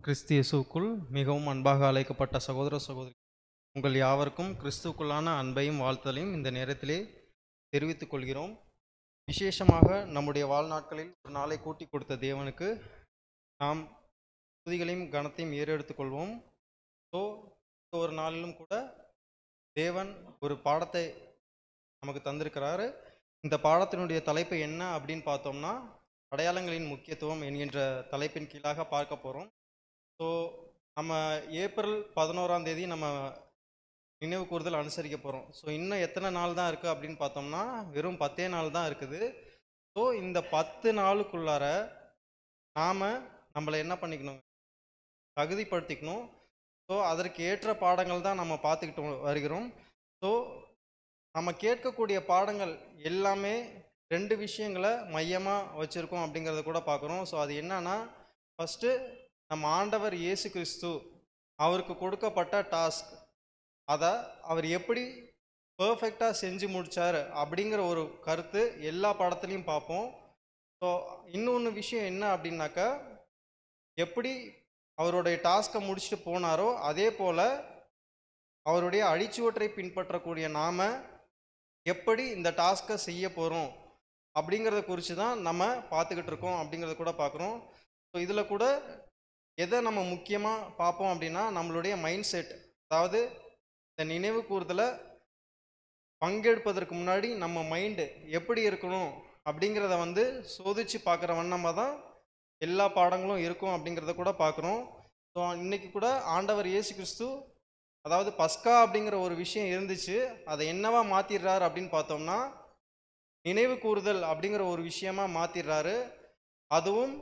கிறிஸ்து இயேசுவுக்குள் மிகவும் அன்பாக அழைக்கப்பட்ட சகோதர சகோதரி, உங்கள் யாவருக்கும் கிறிஸ்துவுக்குள்ளான அன்பையும் வாழ்த்தலையும் இந்த நேரத்திலே தெரிவித்துக் கொள்கிறோம். விசேஷமாக நம்முடைய வாழ்நாட்களில் ஒரு நாளை கூட்டி கொடுத்த தேவனுக்கு நாம் துதிகளையும் கனத்தையும் ஏறெடுத்துக் கொள்வோம். ஸோ ஒரு நாளிலும் கூட தேவன் ஒரு பாடத்தை நமக்கு தந்திருக்கிறாரு. இந்த பாடத்தினுடைய தலைப்பு என்ன அப்படின்னு பார்த்தோம்னா, அடையாளங்களின் முக்கியத்துவம் என்கின்ற தலைப்பின் கீழாக பார்க்க போகிறோம். ஸோ நம்ம ஏப்ரல் 11ஆம் தேதி நம்ம நினைவு கூறுதல் அனுசரிக்க போகிறோம். ஸோ இன்னும் எத்தனை நாள் தான் இருக்குது அப்படின்னு பார்த்தோம்னா, வெறும் 10 நாள் தான் இருக்குது. ஸோ இந்த 10 நாளுக்குள்ளார நாம் நம்மளை என்ன பண்ணிக்கணும், தகுதிப்படுத்திக்கணும். ஸோ அதற்கு ஏற்ற பாடங்கள் தான் நம்ம பார்த்துக்கிட்டு வருகிறோம். ஸோ நம்ம கேட்கக்கூடிய பாடங்கள் எல்லாமே 2 விஷயங்களை மையமாக வச்சுருக்கோம் அப்படிங்கிறத கூட பார்க்குறோம். ஸோ அது என்னன்னா, ஃபஸ்ட்டு நம்ம ஆண்டவர் இயேசு கிறிஸ்து அவருக்கு கொடுக்கப்பட்ட டாஸ்க், அதை அவர் எப்படி பர்ஃபெக்டாக செஞ்சு முடித்தார் அப்படிங்கிற ஒரு கருத்து எல்லா படத்துலையும் பார்ப்போம். ஸோ இன்னொன்று விஷயம் என்ன அப்படின்னாக்கா, எப்படி அவருடைய டாஸ்க்கை முடிச்சுட்டு போனாரோ அதே போல் அவருடைய அடிச்சுவற்றை பின்பற்றக்கூடிய நாம் எப்படி இந்த டாஸ்க்கை செய்ய போகிறோம் அப்படிங்கிறத குறித்து தான் நம்ம பார்த்துக்கிட்டு இருக்கோம் அப்படிங்கிறத கூட பார்க்குறோம். ஸோ இதில் கூட எதை நம்ம முக்கியமாக பார்ப்போம் அப்படின்னா, நம்மளுடைய மைண்ட் செட், அதாவது இந்த நினைவு கூறுதலை பங்கெடுப்பதற்கு முன்னாடி நம்ம மைண்டு எப்படி இருக்கணும் அப்படிங்கிறத சோதித்து பார்க்குற வண்ணமாக தான் எல்லா பாடங்களும் இருக்கும் அப்படிங்கிறத கூட பார்க்குறோம். ஸோ இன்றைக்கி கூட ஆண்டவர் இயேசு கிறிஸ்து, அதாவது பஸ்கா அப்படிங்கிற ஒரு விஷயம் இருந்துச்சு, அதை என்னவா மாற்றிடுறாரு அப்படின்னு பார்த்தோம்னா, நினைவு கூறுதல் அப்படிங்கிற ஒரு விஷயமா மாற்றிடுறாரு. அதுவும்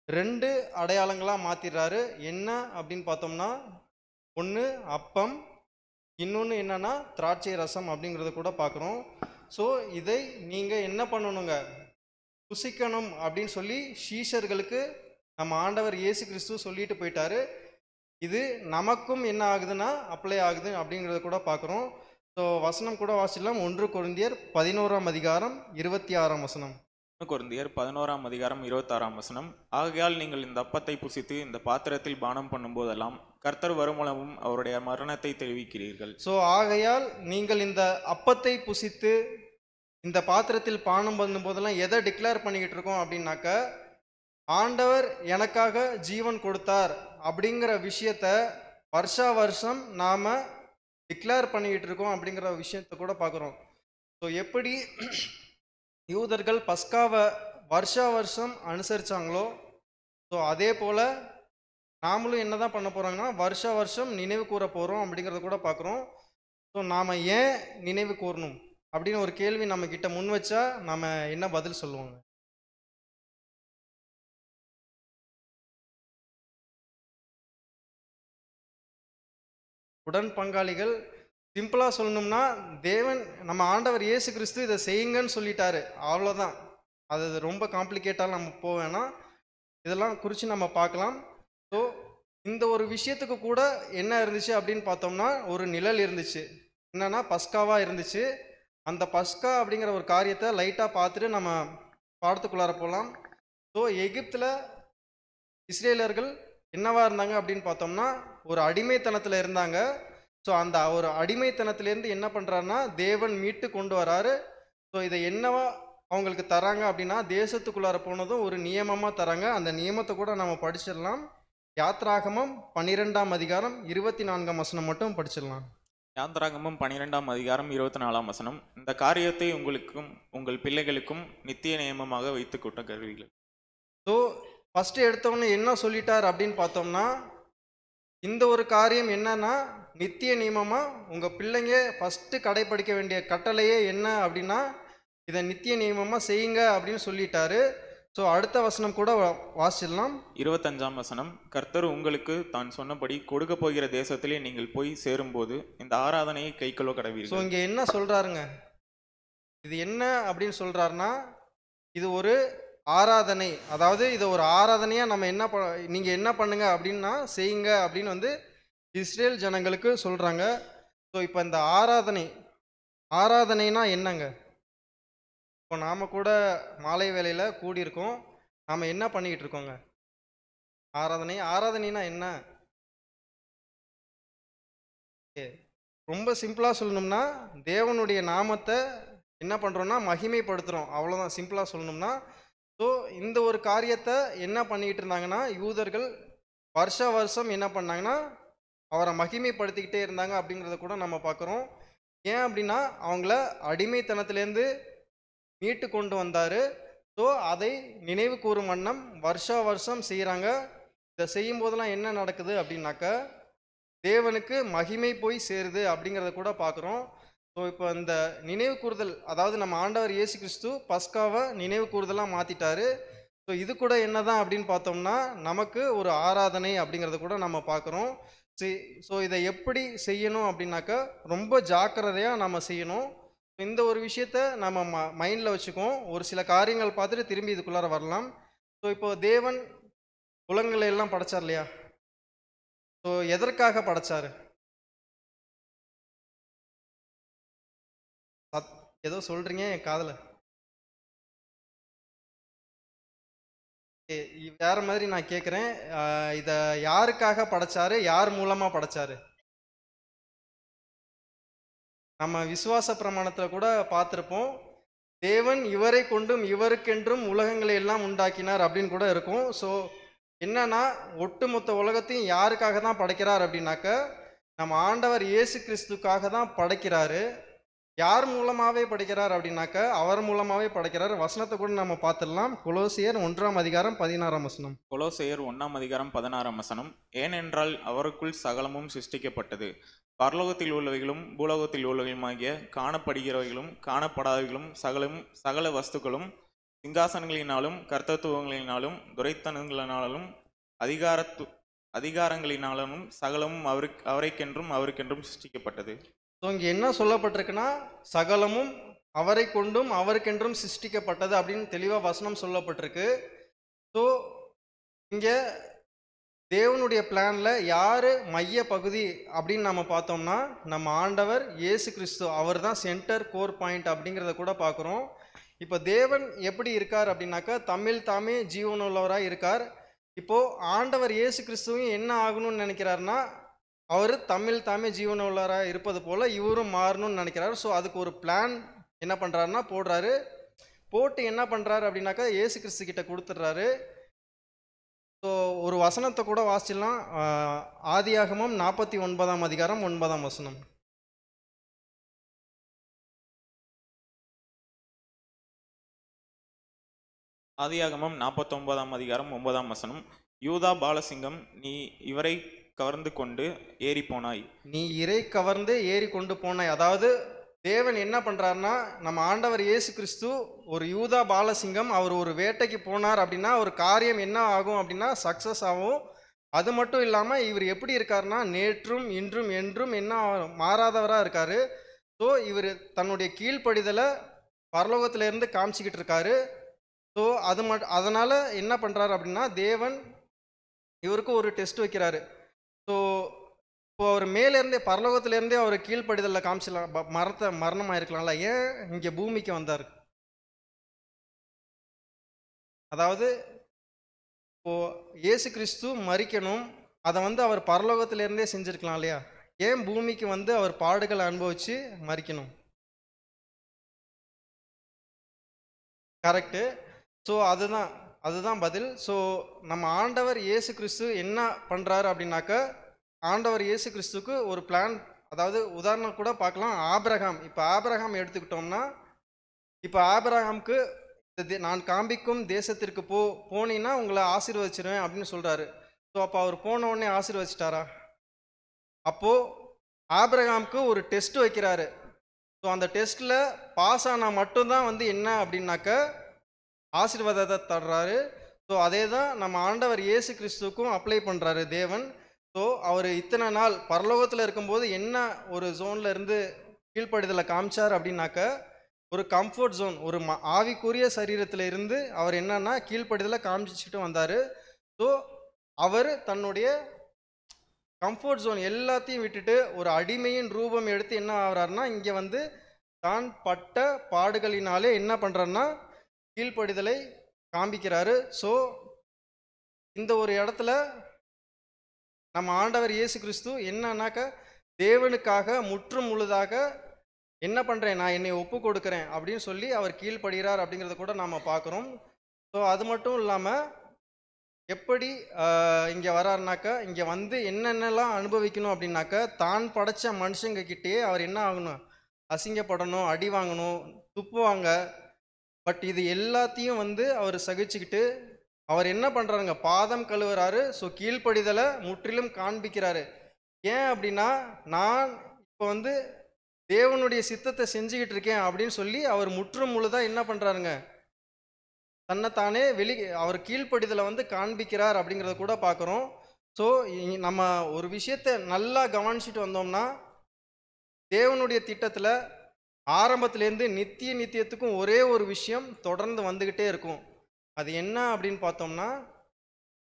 2 அடையாளங்களாக மாற்றிடுறாரு. என்ன அப்படின்னு பார்த்தோம்னா, ஒன்று அப்பம், இன்னொன்று என்னன்னா திராட்சை ரசம் அப்படிங்கிறத கூட பார்க்குறோம். ஸோ இதை நீங்கள் என்ன பண்ணணுங்க, புசிக்கணும் அப்படின்னு சொல்லி சீஷர்களுக்கு நம்ம ஆண்டவர் இயேசு கிறிஸ்து சொல்லிட்டு போயிட்டாரு. இது நமக்கும் என்ன ஆகுதுன்னா அப்ளை ஆகுது அப்படிங்கிறத கூட பார்க்குறோம். ஸோ வசனம் கூட வாசிக்கலாம். 1 கொரிந்தியர் 11ஆம் அதிகாரம் 26ஆம் வசனம். கொரிந்தியர் 11ஆம் அதிகாரம் 26ஆம் வசனம். ஆகையால் நீங்கள் இந்த அப்பத்தை புசித்து இந்த பாத்திரத்தில் பானம் பண்ணும் போதெல்லாம் கர்த்தர் வருமளவும் அவருடைய மரணத்தை தெரிவிக்கிறீர்கள். ஸோ ஆகையால் நீங்கள் இந்த அப்பத்தை புசித்து இந்த பாத்திரத்தில் பானம் பண்ணும் போதெல்லாம் எதை டிக்ளேர் பண்ணிக்கிட்டு இருக்கோம் அப்படின்னாக்க, ஆண்டவர் எனக்காக ஜீவன் கொடுத்தார் அப்படிங்கிற விஷயத்த வருஷா வருஷம் நாம் டிக்ளேர் பண்ணிக்கிட்டு இருக்கோம் அப்படிங்கிற விஷயத்த கூட பார்க்குறோம். ஸோ எப்படி யூதர்கள் பஸ்காவை வருஷா வருஷம் அனுசரித்தாங்களோ, ஸோ அதே போல் நாமளும் என்ன தான் பண்ண போகிறோங்கன்னா வருஷா வருஷம் நினைவு கூற போகிறோம் அப்படிங்கிறத கூட பார்க்குறோம். ஸோ நாம் ஏன் நினைவு கூறணும் அப்படின்னு ஒரு கேள்வி நம்ம கிட்ட முன் வச்சா நம்ம என்ன பதில் சொல்லுவாங்க? உடன் பங்காளிகள் சிம்பிளாக சொல்லணும்னா, தேவன் நம்ம ஆண்டவர் இயேசு கிறிஸ்து இதை செய்யுங்கன்னு சொல்லிட்டாரு, அவ்வளோதான். அது ரொம்ப காம்ப்ளிகேட்டாக நம்ம போவேன்னா இதெல்லாம் குறித்து நம்ம பார்க்கலாம். ஸோ இந்த ஒரு விஷயத்துக்கு கூட என்ன இருந்துச்சு அப்படின்னு பார்த்தோம்னா, ஒரு நிழல் இருந்துச்சு. என்னன்னா பஸ்காவாக இருந்துச்சு. அந்த பஸ்கா அப்படிங்கிற ஒரு காரியத்தை லைட்டாக பார்த்துட்டு நம்ம பாடத்துக்குள்ளார போகலாம். ஸோ எகிப்தில் இஸ்ரேலர்கள் என்னவா இருந்தாங்க அப்படின்னு பார்த்தோம்னா, ஒரு அடிமைத்தனத்தில் இருந்தாங்க. ஸோ அந்த ஒரு அடிமைத்தனத்திலேருந்து என்ன பண்ணுறாருன்னா தேவன் மீட்டு கொண்டு வராரு. ஸோ இதை என்னவா அவங்களுக்கு தராங்க அப்படின்னா, தேசத்துக்குள்ளார போனதும் ஒரு நியமமாக தராங்க. அந்த நியமத்தை கூட நம்ம படிச்சிடலாம். யாத்ராகமம் 12ஆம் அதிகாரம் 24ஆம் வசனம் மட்டும் படிச்சிடலாம். யாத்ராகமம் 12ஆம் அதிகாரம் 24ஆம் வசனம். இந்த காரியத்தை உங்களுக்கும் உங்கள் பிள்ளைகளுக்கும் நித்திய நியமமாக வைத்துக் கொட்ட கருவீர்கள். ஸோ ஃபஸ்ட்டு எடுத்தவொடனே என்ன சொல்லிட்டார் அப்படின்னு பார்த்தோம்னா, இந்த ஒரு காரியம் என்னன்னா நித்திய நியமமாக உங்கள் பிள்ளைங்க ஃபஸ்ட்டு கடைப்பிடிக்க வேண்டிய கட்டளையே என்ன அப்படின்னா, இதை நித்திய நியமமாக செய்யுங்க அப்படின்னு சொல்லிட்டாரு. ஸோ அடுத்த வசனம் கூட வாசிடலாம். 25ஆம் வசனம். கர்த்தர் உங்களுக்கு தான் சொன்னபடி கொடுக்க போகிற தேசத்திலே நீங்கள் போய் சேரும்போது இந்த ஆராதனையை கைக்கொள்ள கடவீர்கள். ஸோ இங்கே என்ன சொல்கிறாருங்க, இது என்ன அப்படின்னு சொல்கிறாருன்னா, இது ஒரு ஆராதனை, அதாவது இதை ஒரு ஆராதனையாக நம்ம என்ன நீங்கள் என்ன பண்ணுங்க அப்படின்னா செய்யுங்க அப்படின்னு இஸ்ரேல் ஜனங்களுக்கு சொல்கிறாங்க. ஸோ இப்போ இந்த ஆராதனைனா என்னங்க? இப்போ நாம் கூட மாலை வேளையில் கூடியிருக்கோம். நாம் என்ன பண்ணிக்கிட்டு இருக்கோங்க? ஆராதனைனா என்ன? ரொம்ப சிம்பிளாக சொல்லணும்னா, தேவனுடைய நாமத்தை என்ன பண்ணுறோம்னா மகிமைப்படுத்துகிறோம், அவ்வளோதான். சிம்பிளாக சொல்லணும்னா, ஸோ இந்த ஒரு காரியத்தை என்ன பண்ணிக்கிட்டு இருந்தாங்கன்னா, யூதர்கள் வருஷ வருஷம் என்ன பண்ணாங்கன்னா அவரை மகிமைப்படுத்திக்கிட்டே இருந்தாங்க அப்படிங்கிறத கூட நம்ம பார்க்குறோம். ஏன் அப்படின்னா, அவங்கள அடிமைத்தனத்திலேருந்து மீட்டு கொண்டு வந்தார். ஸோ அதை நினைவு கூறும் வண்ணம் வருஷா வருஷம் செய்கிறாங்க. இதை செய்யும் போதெல்லாம் என்ன நடக்குது அப்படின்னாக்க, தேவனுக்கு மகிமை போய் சேருது அப்படிங்கிறத கூட பார்க்குறோம். ஸோ இப்போ இந்த நினைவு கூறுதல், அதாவது நம்ம ஆண்டவர் இயேசு கிறிஸ்து பஸ்காவை நினைவு கூறுதலாக மாற்றிட்டாரு. ஸோ இது கூட என்னதான் அப்படின்னு பார்த்தோம்னா, நமக்கு ஒரு ஆராதனை அப்படிங்கிறத கூட நம்ம பார்க்குறோம். ஸோ இதை எப்படி செய்யணும் அப்படின்னாக்கா, ரொம்ப ஜாக்கிரதையாக நம்ம செய்யணும். இந்த ஒரு விஷயத்த நம்ம மைண்டில் வச்சுக்குவோம். ஒரு சில காரியங்கள் பார்த்துட்டு திரும்பி இதுக்குள்ளார வரலாம். ஸோ இப்போ தேவன் உலகங்களை எல்லாம் படைச்சார் இல்லையா? ஸோ எதற்காக படைச்சாரு? ஏதோ சொல்றீங்க என் காதில். வேற மாதிரி நான் கேட்குறேன். இதை யாருக்காக படைச்சாரு? யார் மூலமா படைச்சாரு? நம்ம விசுவாச பிரமாணத்தில் கூட பார்த்துருப்போம், தேவன் இவரை கொண்டும் இவருக்கென்றும் உலகங்களை எல்லாம் உண்டாக்கினார் அப்படின்னு கூட இருக்கும். ஸோ என்னன்னா, ஒட்டுமொத்த உலகத்தையும் யாருக்காக தான் படைக்கிறார் அப்படின்னாக்க, நம்ம ஆண்டவர் இயேசு கிறிஸ்துக்காக தான் படைக்கிறாரு. யார் மூலமாகவே படைக்கிறார் அப்படின்னாக்க, அவர் மூலமாகவே படைக்கிறார். வசனத்தை கூட நம்ம பார்த்துடலாம். கொலோசியர் 1:16. கொலோசையர் 1:16. ஏனென்றால் அவருக்குள் சகலமும் சிருஷ்டிக்கப்பட்டது, பரலோகத்தில் உள்ளவைகளும் பூலோகத்தில் உள்ளவைகளுமாகிய காணப்படுகிறவைகளும் காணப்படாதவைகளும் சகல வஸ்துக்களும், சிங்காசனங்களினாலும் கர்த்தத்துவங்களினாலும் துரைத்தனங்களினாலும் அதிகாரங்களினாலும் சகலமும் அவருக்கென்றும் சிருஷ்டிக்கப்பட்டது. ஸோ இங்கே என்ன சொல்லப்பட்டிருக்குன்னா, சகலமும் அவரை கொண்டும் அவருக்கென்றும் சிருஷ்டிக்கப்பட்டது அப்படின்னு தெளிவாக வசனம் சொல்லப்பட்டிருக்கு. ஸோ இங்கே தேவனுடைய பிளானில் யார் மைய பகுதி அப்படின்னு நம்ம பார்த்தோம்னா, நம்ம ஆண்டவர் இயேசு கிறிஸ்து. அவர் தான் சென்டர் கோர் பாயிண்ட் அப்படிங்கிறத கூட பார்க்குறோம். இப்போ தேவன் எப்படி இருக்கார் அப்படின்னாக்கா, தம்மில் தாமே ஜீவனுள்ளவராக இருக்கார். இப்போது ஆண்டவர் இயேசு கிறிஸ்துவும் என்ன ஆகணும்னு நினைக்கிறாருன்னா, அவர் தம்மில் தாமே ஜீவனுள்ளவராக இருப்பது போல் இவரும் மாறணும்னு நினைக்கிறாரு. ஸோ அதுக்கு ஒரு பிளான் என்ன பண்ணுறாருன்னா போடுறாரு. போட்டு என்ன பண்ணுறாரு அப்படின்னாக்கா, இயேசு கிறிஸ்து கிட்ட கொடுத்துட்றாரு. ஸோ ஒரு வசனத்தை கூட வாசிச்சிடலாம். ஆதியாகமம் 49:9. ஆதியாகமம் 49:9. யூதா பாலசிங்கம், நீ இவரை கவர்ந்து கொண்டு ஏறி போனாய். நீ இறை கவர்ந்து ஏறி கொண்டு போனாய். அதாவது தேவன் என்ன பண்ணுறாருன்னா, நம்ம ஆண்டவர் இயேசு கிறிஸ்து ஒரு யூதா பாலசிங்கம். அவர் ஒரு வேட்டைக்கு போனார் அப்படின்னா ஒரு காரியம் என்ன ஆகும் அப்படின்னா சக்ஸஸ் ஆகும். அது மட்டும் இல்லாமல் இவர் எப்படி இருக்காருன்னா, நேற்றும் இன்றும் என்றும் என்ன மாறாதவராக இருக்கார். ஸோ இவர் தன்னுடைய கீழ்ப்படிதலை பரலோகத்திலேருந்து காமிச்சிக்கிட்டு இருக்காரு. ஸோ அதனால் என்ன பண்ணுறாரு அப்படின்னா, தேவன் இவருக்கு ஒரு டெஸ்ட் வைக்கிறாரு. ஸோ இப்போ அவர் மேலேருந்தே பரலோகத்திலேருந்தே அவர் கீழ்ப்படிதலில் காமிச்சிடலாம், மரணமாக இருக்கலாம்ல, ஏன் இங்கே பூமிக்கு வந்தார்? அதாவது இப்போது இயேசு கிறிஸ்து மரிக்கணும், அதை அவர் பரலோகத்திலேருந்தே செஞ்சுருக்கலாம் இல்லையா? ஏன் பூமிக்கு அவர் பாடுகளை அனுபவித்து மரிக்கணும்? கரெக்டு. ஸோ அதுதான் பதில். ஸோ நம்ம ஆண்டவர் இயேசு கிறிஸ்து என்ன பண்ணுறாரு அப்படின்னாக்க, ஆண்டவர் இயேசு கிறிஸ்துக்கு ஒரு பிளான். அதாவது உதாரணம் கூட பார்க்கலாம், ஆபிரகாம். இப்போ ஆபிரகாம் எடுத்துக்கிட்டோம்னா, இப்போ ஆபிரகாமுக்கு நான் காண்பிக்கும் தேசத்திற்கு போனீங்கன்னா உங்களை ஆசீர்வதிச்சிருவேன் அப்படின்னு சொல்கிறாரு. ஸோ அப்போ அவர் போன உடனே ஆசீர்வதிச்சிட்டாரா? அப்போது ஆபிரகாமுக்கு ஒரு டெஸ்ட் வைக்கிறாரு. ஸோ அந்த டெஸ்ட்டில் பாஸ் ஆனால் மட்டும்தான் என்ன அப்படின்னாக்க ஆசீர்வாதத்தை தர்றாரு. ஸோ அதே தான் நம்ம ஆண்டவர் இயேசு கிறிஸ்துவுக்கும் அப்ளை பண்ணுறாரு தேவன். ஸோ அவர் இத்தனை நாள் பரலோகத்தில் இருக்கும்போது என்ன ஒரு ஜோனில் இருந்து கீழ்ப்படிதலை காமிச்சார் அப்படின்னாக்க, ஒரு கம்ஃபர்ட் ஜோன், ஒரு ஆவிக்குரிய சரீரத்தில் இருந்து அவர் என்னன்னா கீழ்ப்படிதலை காமிச்சிட்டு வந்தார். ஸோ அவர் தன்னுடைய கம்ஃபர்ட் ஜோன் எல்லாத்தையும் விட்டுட்டு ஒரு அடிமையின் ரூபம் எடுத்து என்ன ஆகிறாருன்னா, இங்கே தான் பட்ட பாடுகளினாலே என்ன பண்ணுறாருன்னா கீழ்ப்படிதலை காண்பிக்கிறாரு. ஸோ இந்த ஒரு இடத்துல நம்ம ஆண்டவர் இயேசு கிறிஸ்து என்னன்னாக்க தேவனுக்காக முற்றும் முழுதாக என்ன பண்ணுறேன், நான் என்னை ஒப்பு கொடுக்குறேன் அப்படின்னு சொல்லி அவர் கீழ்ப்படுகிறார் அப்படிங்கிறத கூட நாம் பார்க்குறோம். ஸோ அது மட்டும் இல்லாமல் எப்படி இங்கே வராருனாக்கா, இங்கே வந்து என்னென்னலாம் அனுபவிக்கணும் அப்படின்னாக்கா, தான் படைச்ச மனுஷங்க கிட்டேயே அவர் என்ன ஆகணும், அசிங்கப்படணும், அடி வாங்கணும், துப்புவாங்க. பட் இது எல்லாத்தையும் வந்து அவர் சகிச்சுக்கிட்டு அவர் என்ன பண்ணுறாருங்க, பாதம் கழுவுறாரு. ஸோ கீழ்ப்படிதலை முற்றிலும் காண்பிக்கிறாரு. ஏன் அப்படின்னா, நான் இப்போ வந்து தேவனுடைய சித்தத்தை செஞ்சுக்கிட்டு இருக்கேன் அப்படின்னு சொல்லி அவர் முற்றும் முழுதாக என்ன பண்ணுறாருங்க, தன்னைத்தானே அவர் கீழ்ப்படிதலை வந்து காண்பிக்கிறார் அப்படிங்கிறத கூட பார்க்குறோம். ஸோ நம்ம ஒரு விஷயத்தை நல்லா கவனிச்சுட்டு வந்தோம்னா, தேவனுடைய திட்டத்தில் ஆரம்பத்துலேருந்து நித்தியத்துக்கும் ஒரே ஒரு விஷயம் தொடர்ந்து வந்துக்கிட்டே இருக்கும். அது என்ன அப்படின்னு பார்த்தோம்னா,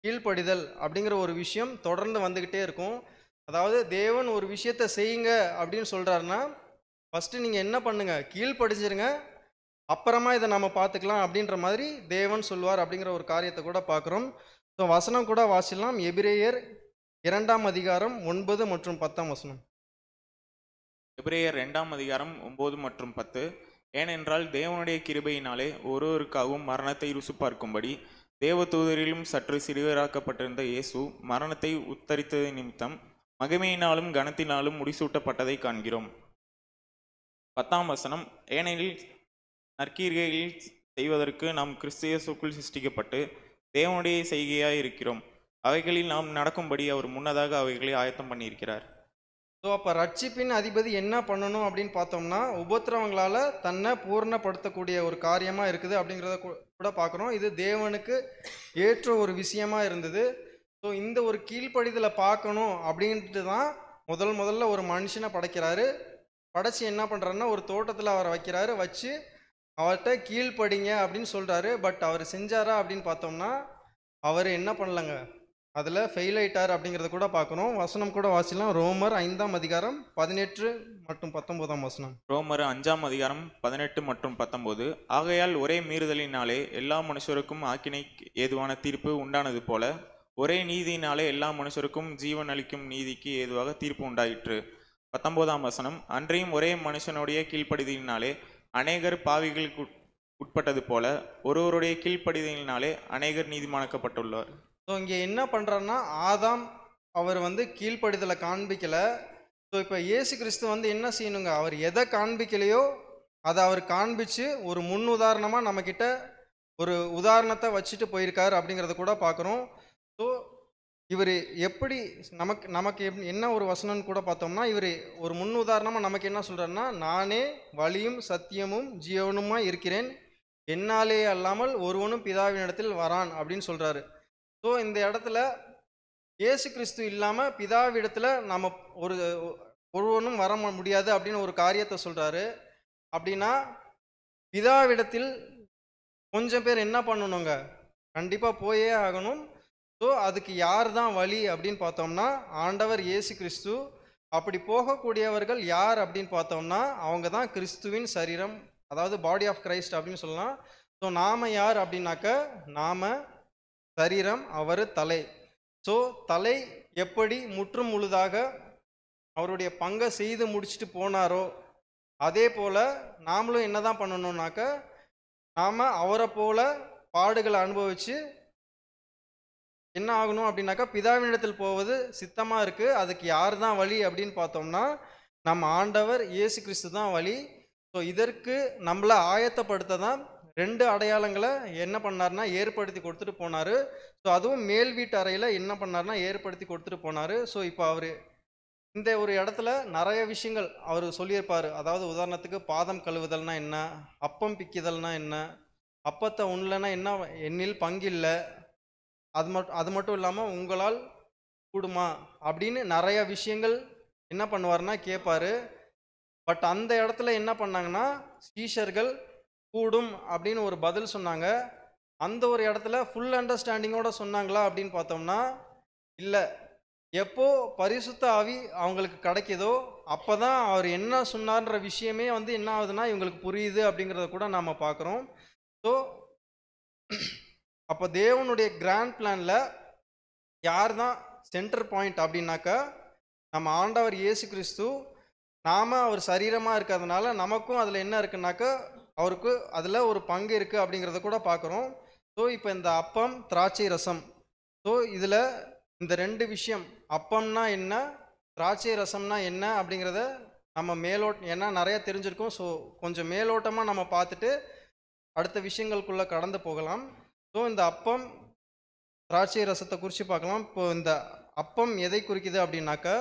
கீழ்ப்படிதல் அப்படிங்கிற ஒரு விஷயம் தொடர்ந்து வந்துக்கிட்டே இருக்கும். அதாவது தேவன் ஒரு விஷயத்தை செய்யுங்க அப்படின்னு சொல்கிறாருன்னா, ஃபஸ்ட்டு நீங்கள் என்ன பண்ணுங்க, கீழ்ப்படிஞ்சிருங்க, அப்புறமா இதை நம்ம பார்த்துக்கலாம் அப்படின்ற மாதிரி தேவன் சொல்வார் அப்படிங்கிற ஒரு காரியத்தை கூட பார்க்குறோம். ஸோ வசனம் கூட வாசிக்கலாம். எபிரேயர் 2ஆம் அதிகாரம் 9 மற்றும் 10ஆம் வசனம். எபிரேயர் 2ஆம் அதிகாரம் 9 மற்றும் 10. ஏனென்றால் தேவனுடைய கிருபையினாலே ஒருவருக்காகவும் மரணத்தை ருசி பார்க்கும்படி தேவதூதரிலும் சற்று சிறுவராக்கப்பட்டிருந்த இயேசு மரணத்தை உத்தரித்தது நிமித்தம் மகிமையினாலும் கனத்தினாலும் முடிசூட்டப்பட்டதை காண்கிறோம். 10ஆம் வசனம். ஏனெனில் நற்கிரிகையில் செய்வதற்கு நாம் கிறிஸ்து இயேசுக்குள் சிருஷ்டிக்கப்பட்டு தேவனுடைய செய்கையாய் இருக்கிறோம். அவைகளில் நாம் நடக்கும்படி அவர் முன்னதாக அவைகளை ஆயத்தம் பண்ணியிருக்கிறார். ஸோ அப்போ ரட்சிப்பின் அதிபதி என்ன பண்ணணும் அப்படின்னு பார்த்தோம்னா, உபத்திரவங்களால் தன்னை பூர்ணப்படுத்தக்கூடிய ஒரு காரியமாக இருக்குது அப்படிங்கிறத கூட பார்க்குறோம். இது தேவனுக்கு ஏற்ற ஒரு விஷயமா இருந்தது. ஸோ இந்த ஒரு கீழ்ப்படிதலை பார்க்கணும் அப்படின்ட்டு தான் முதல்ல ஒரு மனுஷனை படைக்கிறாரு. படைச்சி என்ன பண்ணுறாருன்னா, ஒரு தோட்டத்தில் அவரை வைக்கிறாரு. வச்சு அவர்கிட்ட கீழ்ப்படிங்க அப்படின்னு சொல்கிறாரு. பட் அவர் செஞ்சாரா அப்படின்னு பார்த்தோம்னா, அவர் என்ன பண்ணலங்க, அதில் ஃபெயில் ஆயிட்டார் அப்படிங்கிறத கூட பார்க்கணும். வசனம் கூட வாசிக்கலாம். ரோமர் 5ஆம் அதிகாரம் 18 மற்றும் 19ஆம் வசனம். ரோமர் 5ஆம் அதிகாரம் 18 மற்றும் 19. ஆகையால் ஒரே மீறுதலினாலே எல்லா மனுஷருக்கும் ஆக்கினை ஏதுவான தீர்ப்பு உண்டானது போல ஒரே நீதியினாலே எல்லா மனுஷருக்கும் ஜீவன் அளிக்கும் நீதிக்கு ஏதுவாக தீர்ப்பு உண்டாயிற்று. 19ஆம் வசனம். அன்றையும் ஒரே மனுஷனுடைய கீழ்ப்படிதலினாலே அநேகர் பாவிகளுக்கு உட்பட்டது போல ஒருவருடைய கீழ்ப்படிதலினாலே அநேகர் நீதிமானாக்கப்பட்டுள்ளார். ஸோ இங்கே என்ன பண்ணுறாருன்னா, ஆதாம் அவர் வந்து கீழ்ப்படிதலை காண்பிக்கலை. ஸோ இப்போ இயேசு கிறிஸ்து வந்து என்ன செய்யணுங்க, அவர் எதை காண்பிக்கலையோ அதை அவர் காண்பிச்சு ஒரு முன் உதாரணமாக நம்மக்கிட்ட ஒரு உதாரணத்தை வச்சுட்டு போயிருக்கார் அப்படிங்கிறத கூட பார்க்குறோம். ஸோ இவர் எப்படி நமக்கு என்ன ஒரு வசனம்னு கூட பார்த்தோம்னா, இவர் ஒரு முன் உதாரணமாக நமக்கு என்ன சொல்கிறாருன்னா, நானே வழியும் சத்தியமும் ஜீவனுமாக இருக்கிறேன், என்னாலே அல்லாமல் ஒருவனும் பிதாவினிடத்தில் வரான் அப்படின்னு சொல்கிறாரு. ஸோ இந்த இடத்துல இயேசு கிறிஸ்து இல்லாமல் பிதாவிடத்தில் நம்ம ஒருவனும் வர முடியாது அப்படின்னு ஒரு காரியத்தை சொல்கிறாரு. அப்படின்னா பிதாவிடத்தில் கொஞ்சம் பேர் என்ன பண்ணணுங்க, கண்டிப்பாக போயே ஆகணும். ஸோ அதுக்கு யார் தான் வழி அப்படின்னு பார்த்தோம்னா, ஆண்டவர் இயேசு கிறிஸ்து. அப்படி போகக்கூடியவர்கள் யார் அப்படின்னு பார்த்தோம்னா, அவங்க தான் கிறிஸ்துவின் சரீரம், அதாவது பாடி ஆஃப் கிரைஸ்ட் அப்படின்னு சொல்லலாம். ஸோ நாம் யார் அப்படின்னாக்க, நாம் சரீரம், அவர் தலை. ஸோ தலை எப்படி முற்றும் முழுதாக அவருடைய பங்கை செய்து முடிச்சுட்டு போனாரோ, அதே போல் நாமளும் என்ன தான் பண்ணணும்னாக்க, நாம் அவரை போல பாடுகளை அனுபவித்து என்ன ஆகணும் அப்படின்னாக்கா, பிதாவினிடத்தில் போவது சித்தமாக இருக்குது. அதுக்கு யார் தான் வழி அப்படின்னு பார்த்தோம்னா, நம்ம ஆண்டவர் இயேசு கிறிஸ்து தான் வழி. ஸோ இதற்கு நம்மளை ஆயத்தப்படுத்த தான் 2 அடையாளங்களை என்ன பண்ணார்னா ஏற்படுத்தி கொடுத்துட்டு போனார். ஸோ அதுவும் மேல் வீட்டு அறையில் என்ன பண்ணார்னா ஏற்படுத்தி கொடுத்துட்டு போனார். ஸோ இப்போ அவர் இந்த ஒரு இடத்துல நிறைய விஷயங்கள் அவர் சொல்லியிருப்பார். அதாவது உதாரணத்துக்கு பாதம் கழுவுதல்னா என்ன, அப்பம் பிக்குதல்னா என்ன, அப்பத்தை உண்ணலைன்னா என்ன, என்னில் பங்கில்லை, அது மட்டும் இல்லாமல் உங்களால் கூடுமா அப்படின்னு நிறைய விஷயங்கள் என்ன பண்ணுவார்னா கேட்பார். பட் அந்த இடத்துல என்ன பண்ணாங்கன்னா, சீஷர்கள் கூடும் அப்படின்னு ஒரு பதில் சொன்னாங்க. அந்த ஒரு இடத்துல ஃபுல் அண்டர்ஸ்டாண்டிங்கோட சொன்னாங்களா அப்படின்னு பார்த்தோம்னா இல்லை. எப்போ பரிசுத்த ஆவி அவங்களுக்கு கிடைக்குதோ அப்போ தான் அவர் என்ன சொன்னார்ன்ற விஷயமே வந்து என்ன ஆகுதுன்னா இவங்களுக்கு புரியுது அப்படிங்கிறத கூட நாம் பார்க்குறோம். ஸோ அப்போ தேவனுடைய கிராண்ட் பிளானில் யார் தான் சென்டர் பாயிண்ட் அப்படின்னாக்கா நம்ம ஆண்டவர் இயேசு கிறிஸ்து. நாம அவர் சரீரமாக இருக்கிறதுனால நமக்கும் அதில் என்ன இருக்குன்னாக்கா அவருக்கு அதில் ஒரு பங்கு இருக்குது அப்படிங்கிறத கூட பார்க்குறோம். ஸோ இப்போ இந்த அப்பம் திராட்சை ரசம், ஸோ இதில் இந்த ரெண்டு விஷயம், அப்பம்னா என்ன, திராட்சை ரசம்னா என்ன அப்படிங்கிறத நம்ம ஏன்னா நிறைய தெரிஞ்சிருக்கோம். ஸோ கொஞ்சம் மேலோட்டமாக நம்ம பார்த்துட்டு அடுத்த விஷயங்களுக்குள்ளே கடந்து போகலாம். ஸோ இந்த அப்பம் திராட்சை ரசத்தை குறித்து பார்க்கலாம். இப்போ இந்த அப்பம் எதை குறிக்குது அப்படின்னாக்கா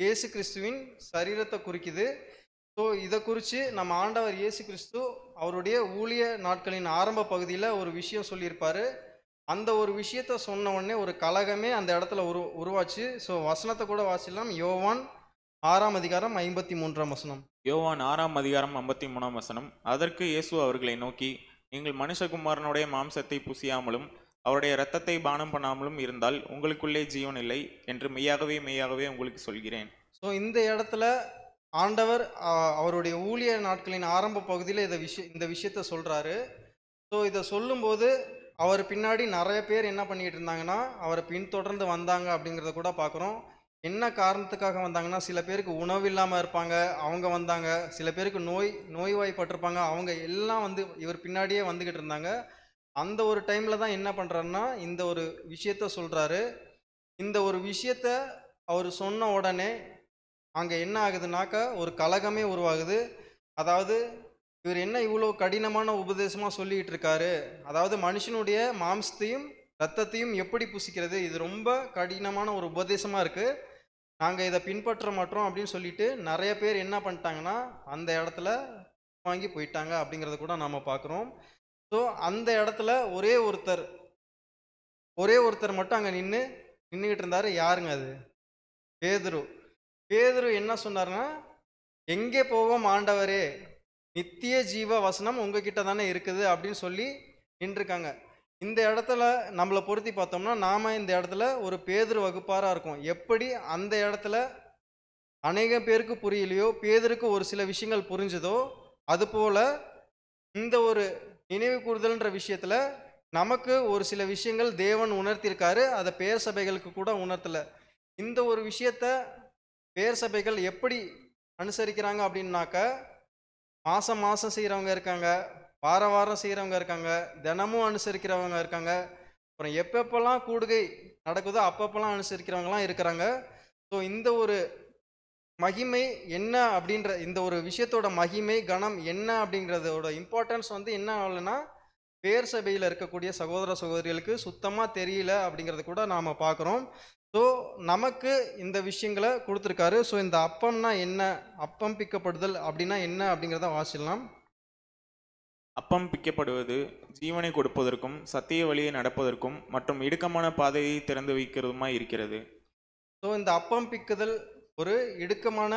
இயேசு கிறிஸ்துவின் சரீரத்தை குறிக்குது. ஸோ இதை குறித்து நம்ம ஆண்டவர் இயேசு கிறிஸ்து அவருடைய ஊழிய நாட்களின் ஆரம்ப பகுதியில் ஒரு விஷயம் சொல்லியிருப்பார். அந்த ஒரு விஷயத்த சொன்ன உடனே ஒரு கலகமே அந்த இடத்துல உருவாச்சு. ஸோ வசனத்தை கூட வாசிக்கலாம். யோவான் 6ஆம் அதிகாரம் 53ஆம் வசனம். யோவான் 6ஆம் அதிகாரம் 53ஆம் வசனம். அதற்கு இயேசு அவர்களை நோக்கி, நீங்கள் மனுஷகுமாரனுடைய மாம்சத்தை புசியாமலும் அவருடைய இரத்தத்தை பானம் பண்ணாமலும் இருந்தால் உங்களுக்குள்ளே ஜீவன் இல்லை என்று மெய்யாகவே மெய்யாகவே உங்களுக்கு சொல்கிறேன். ஸோ இந்த இடத்துல ஆண்டவர் அவருடைய ஊழிய நாட்களின் ஆரம்ப பகுதியில் இந்த விஷயத்த சொல்கிறாரு. ஸோ இதை சொல்லும்போது அவர் பின்னாடி நிறைய பேர் என்ன பண்ணிகிட்டு இருந்தாங்கன்னா அவரை பின்தொடர்ந்து வந்தாங்க அப்படிங்கிறத கூட பார்க்குறோம். என்ன காரணத்துக்காக வந்தாங்கன்னா, சில பேருக்கு உணவு இல்லாமல் இருப்பாங்க, அவங்க வந்தாங்க. சில பேருக்கு நோய்வாய்ப்பட்டிருப்பாங்க, அவங்க எல்லாம் இவர் பின்னாடியே வந்துக்கிட்டு இருந்தாங்க. அந்த ஒரு டைமில் தான் என்ன பண்ணுறாருன்னா இந்த ஒரு விஷயத்த சொல்கிறாரு. இந்த ஒரு விஷயத்த அவர் சொன்ன உடனே அங்கே என்ன ஆகுதுனாக்கா ஒரு கலகமே உருவாகுது. அதாவது இவர் என்ன இவ்வளோ கடினமான உபதேசமாக சொல்லிகிட்டு இருக்காரு, அதாவது மனுஷனுடைய மாம்சத்தையும் ரத்தத்தையும் எப்படி புசிக்கிறது, இது ரொம்ப கடினமான ஒரு உபதேசமாக இருக்குது, நாங்கள் இதை பின்பற்ற மாட்டோம் அப்படின்னு சொல்லிட்டு நிறைய பேர் என்ன பண்ணிட்டாங்கன்னா அந்த இடத்துல வாங்கி போயிட்டாங்க அப்படிங்கிறத கூட நாம் பார்க்குறோம். ஸோ அந்த இடத்துல ஒரே ஒருத்தர் மட்டும் அங்கே நின்றுக்கிட்டு இருந்தார். யாருங்க அது? பேதுரு. பேதுரு என்ன சொன்னார்னா, எங்கே போவோம் ஆண்டவரே, நித்திய ஜீவ வசனம் உங்ககிட்ட தானே இருக்குது அப்படின்னு சொல்லி நின்றுருக்காங்க. இந்த இடத்துல நம்மளை பொருத்தி பார்த்தோம்னா நாம் இந்த இடத்துல ஒரு பேதுரு வகுப்பாராக இருக்கும். எப்படி அந்த இடத்துல அநேக பேருக்கு புரியலையோ, பேதுருக்கு ஒரு சில விஷயங்கள் புரிஞ்சதோ, அதுபோல் இந்த ஒரு நினைவு கூறுதல்ன்ற விஷயத்தில் நமக்கு ஒரு சில விஷயங்கள் தேவன் உணர்த்தியிருக்காரு. அதை பேர் சபைகளுக்கு கூட உணர்த்தலை. இந்த ஒரு விஷயத்த பேர் சபைகள் எப்படி அனுசரிக்கிறாங்க அப்படின்னாக்க, மாதம் மாதம் செய்கிறவங்க இருக்காங்க, வாரம் செய்கிறவங்க இருக்காங்க, தினமும் அனுசரிக்கிறவங்க இருக்காங்க, அப்புறம் எப்பப்பெல்லாம் கூடுகை நடக்குதோ அப்பப்பெல்லாம் அனுசரிக்கிறவங்களாம் இருக்கிறாங்க. ஸோ இந்த ஒரு மகிமை என்ன அப்படின்ற இந்த ஒரு விஷயத்தோட மகிமை கணம் என்ன அப்படிங்கிறதோட இம்பார்ட்டன்ஸ் என்ன ஆகலைன்னா பேர் சபையில் இருக்கக்கூடிய சகோதர சகோதரிகளுக்கு சுத்தமாக தெரியல அப்படிங்கிறத கூட நாம் பார்க்குறோம். ஸோ நமக்கு இந்த விஷயங்களை கொடுத்துருக்காரு. ஸோ இந்த அப்பம்னா என்ன, அப்பம் பிக்கப்படுதல் அப்படின்னா என்ன அப்படிங்கிறத வாசிடலாம். அப்பம் பிக்கப்படுவது ஜீவனை கொடுப்பதற்கும் சத்திய வழியை நடப்பதற்கும் மற்றும் இடுக்கமான பாதையை திறந்து வைக்கிறதுமாய் இருக்கிறது. ஸோ இந்த அப்பம் பிக்குதல் ஒரு இடுக்கமான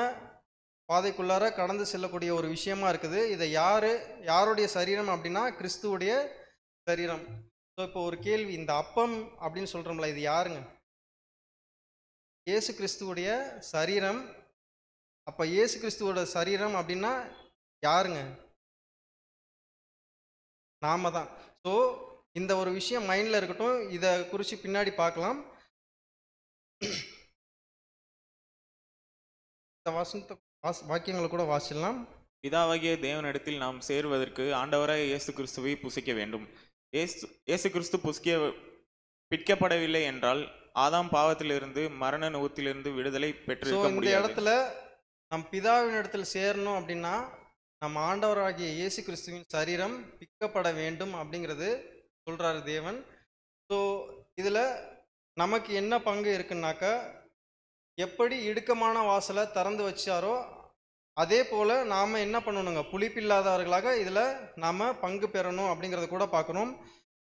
பாதைக்குள்ளார கடந்து செல்லக்கூடிய ஒரு விஷயமா இருக்குது. இதை யாருடைய சரீரம் அப்படின்னா கிறிஸ்துவுடைய சரீரம். ஸோ இப்போ ஒரு கேள்வி, இந்த அப்பம் அப்படின்னு சொல்கிறோம்ல, இது யாருங்க? இயேசு கிறிஸ்துவுடைய சரீரம். அப்போ இயேசு கிறிஸ்துவோட சரீரம் அப்படின்னா யாருங்க? நாம தான். ஸோ இந்த ஒரு விஷயம் மைண்டில் இருக்கட்டும், இதை குறித்து பின்னாடி பார்க்கலாம். இந்த வாக்கியங்களை கூட வாசிடலாம். பிதாவாகிய தேவனிடத்தில் நாம் சேருவதற்கு ஆண்டவராய் இயேசு கிறிஸ்துவை புசிக்க வேண்டும். இயேசு கிறிஸ்து பிற்கப்படவில்லை என்றால் ஆதாம் பாவத்திலிருந்து மரண நோகத்திலிருந்து விடுதலை பெற்றிருக்க முடியாது. இந்த இடத்துல நம் பிதாவின் இடத்துல சேரணும் அப்படின்னா நம்ம ஆண்டவராகிய இயேசு கிறிஸ்துவின் சரீரம் பிக்கப்பட வேண்டும் அப்படிங்கிறது சொல்கிறாரு தேவன். ஸோ இதில் நமக்கு என்ன பங்கு இருக்குன்னாக்கா, எப்படி இடுக்கமான வாசலை திறந்து வச்சாரோ அதே போல் நாம் என்ன பண்ணணுங்க, புளிப்பில்லாதவர்களாக இதில் நாம் பங்கு பெறணும் அப்படிங்கிறத கூட பார்க்குறோம்.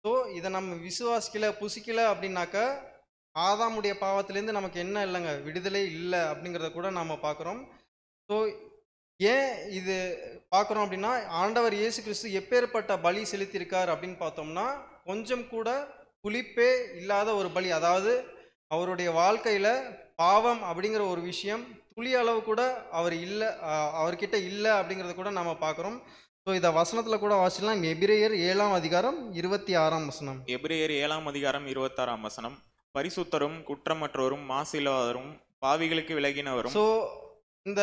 ஸோ இதை நம்ம விசுவாசிக்கலை புசிக்கலை அப்படின்னாக்கா ஆதாமுடைய பாவத்திலேருந்து நமக்கு என்ன இல்லைங்க, விடுதலை இல்லை அப்படிங்கிறத கூட நாம் பார்க்குறோம். ஸோ ஏன் இது பார்க்குறோம் அப்படின்னா, ஆண்டவர் இயேசு கிறிஸ்து எப்பேற்பட்ட பலி செலுத்தியிருக்கார் அப்படின்னு பார்த்தோம்னா, கொஞ்சம் கூட புளிப்பே இல்லாத ஒரு பலி. அதாவது அவருடைய வாழ்க்கையில் பாவம் அப்படிங்கிற ஒரு விஷயம் துளி அளவு கூட அவர்கிட்ட இல்லை அப்படிங்கிறத கூட நாம் பார்க்குறோம். ஸோ இதை வசனத்தில் கூட வாசிக்கலாம். எபிரேயர் 7ஆம் அதிகாரம் 26ஆம் வசனம். எபிரேயர் 7ஆம் அதிகாரம் 26ஆம் வசனம். பரிசுத்தரும் குற்றமற்றோரும் மாசில்லாதவரும் பாவிகளுக்கு விலகினவரும். ஸோ இந்த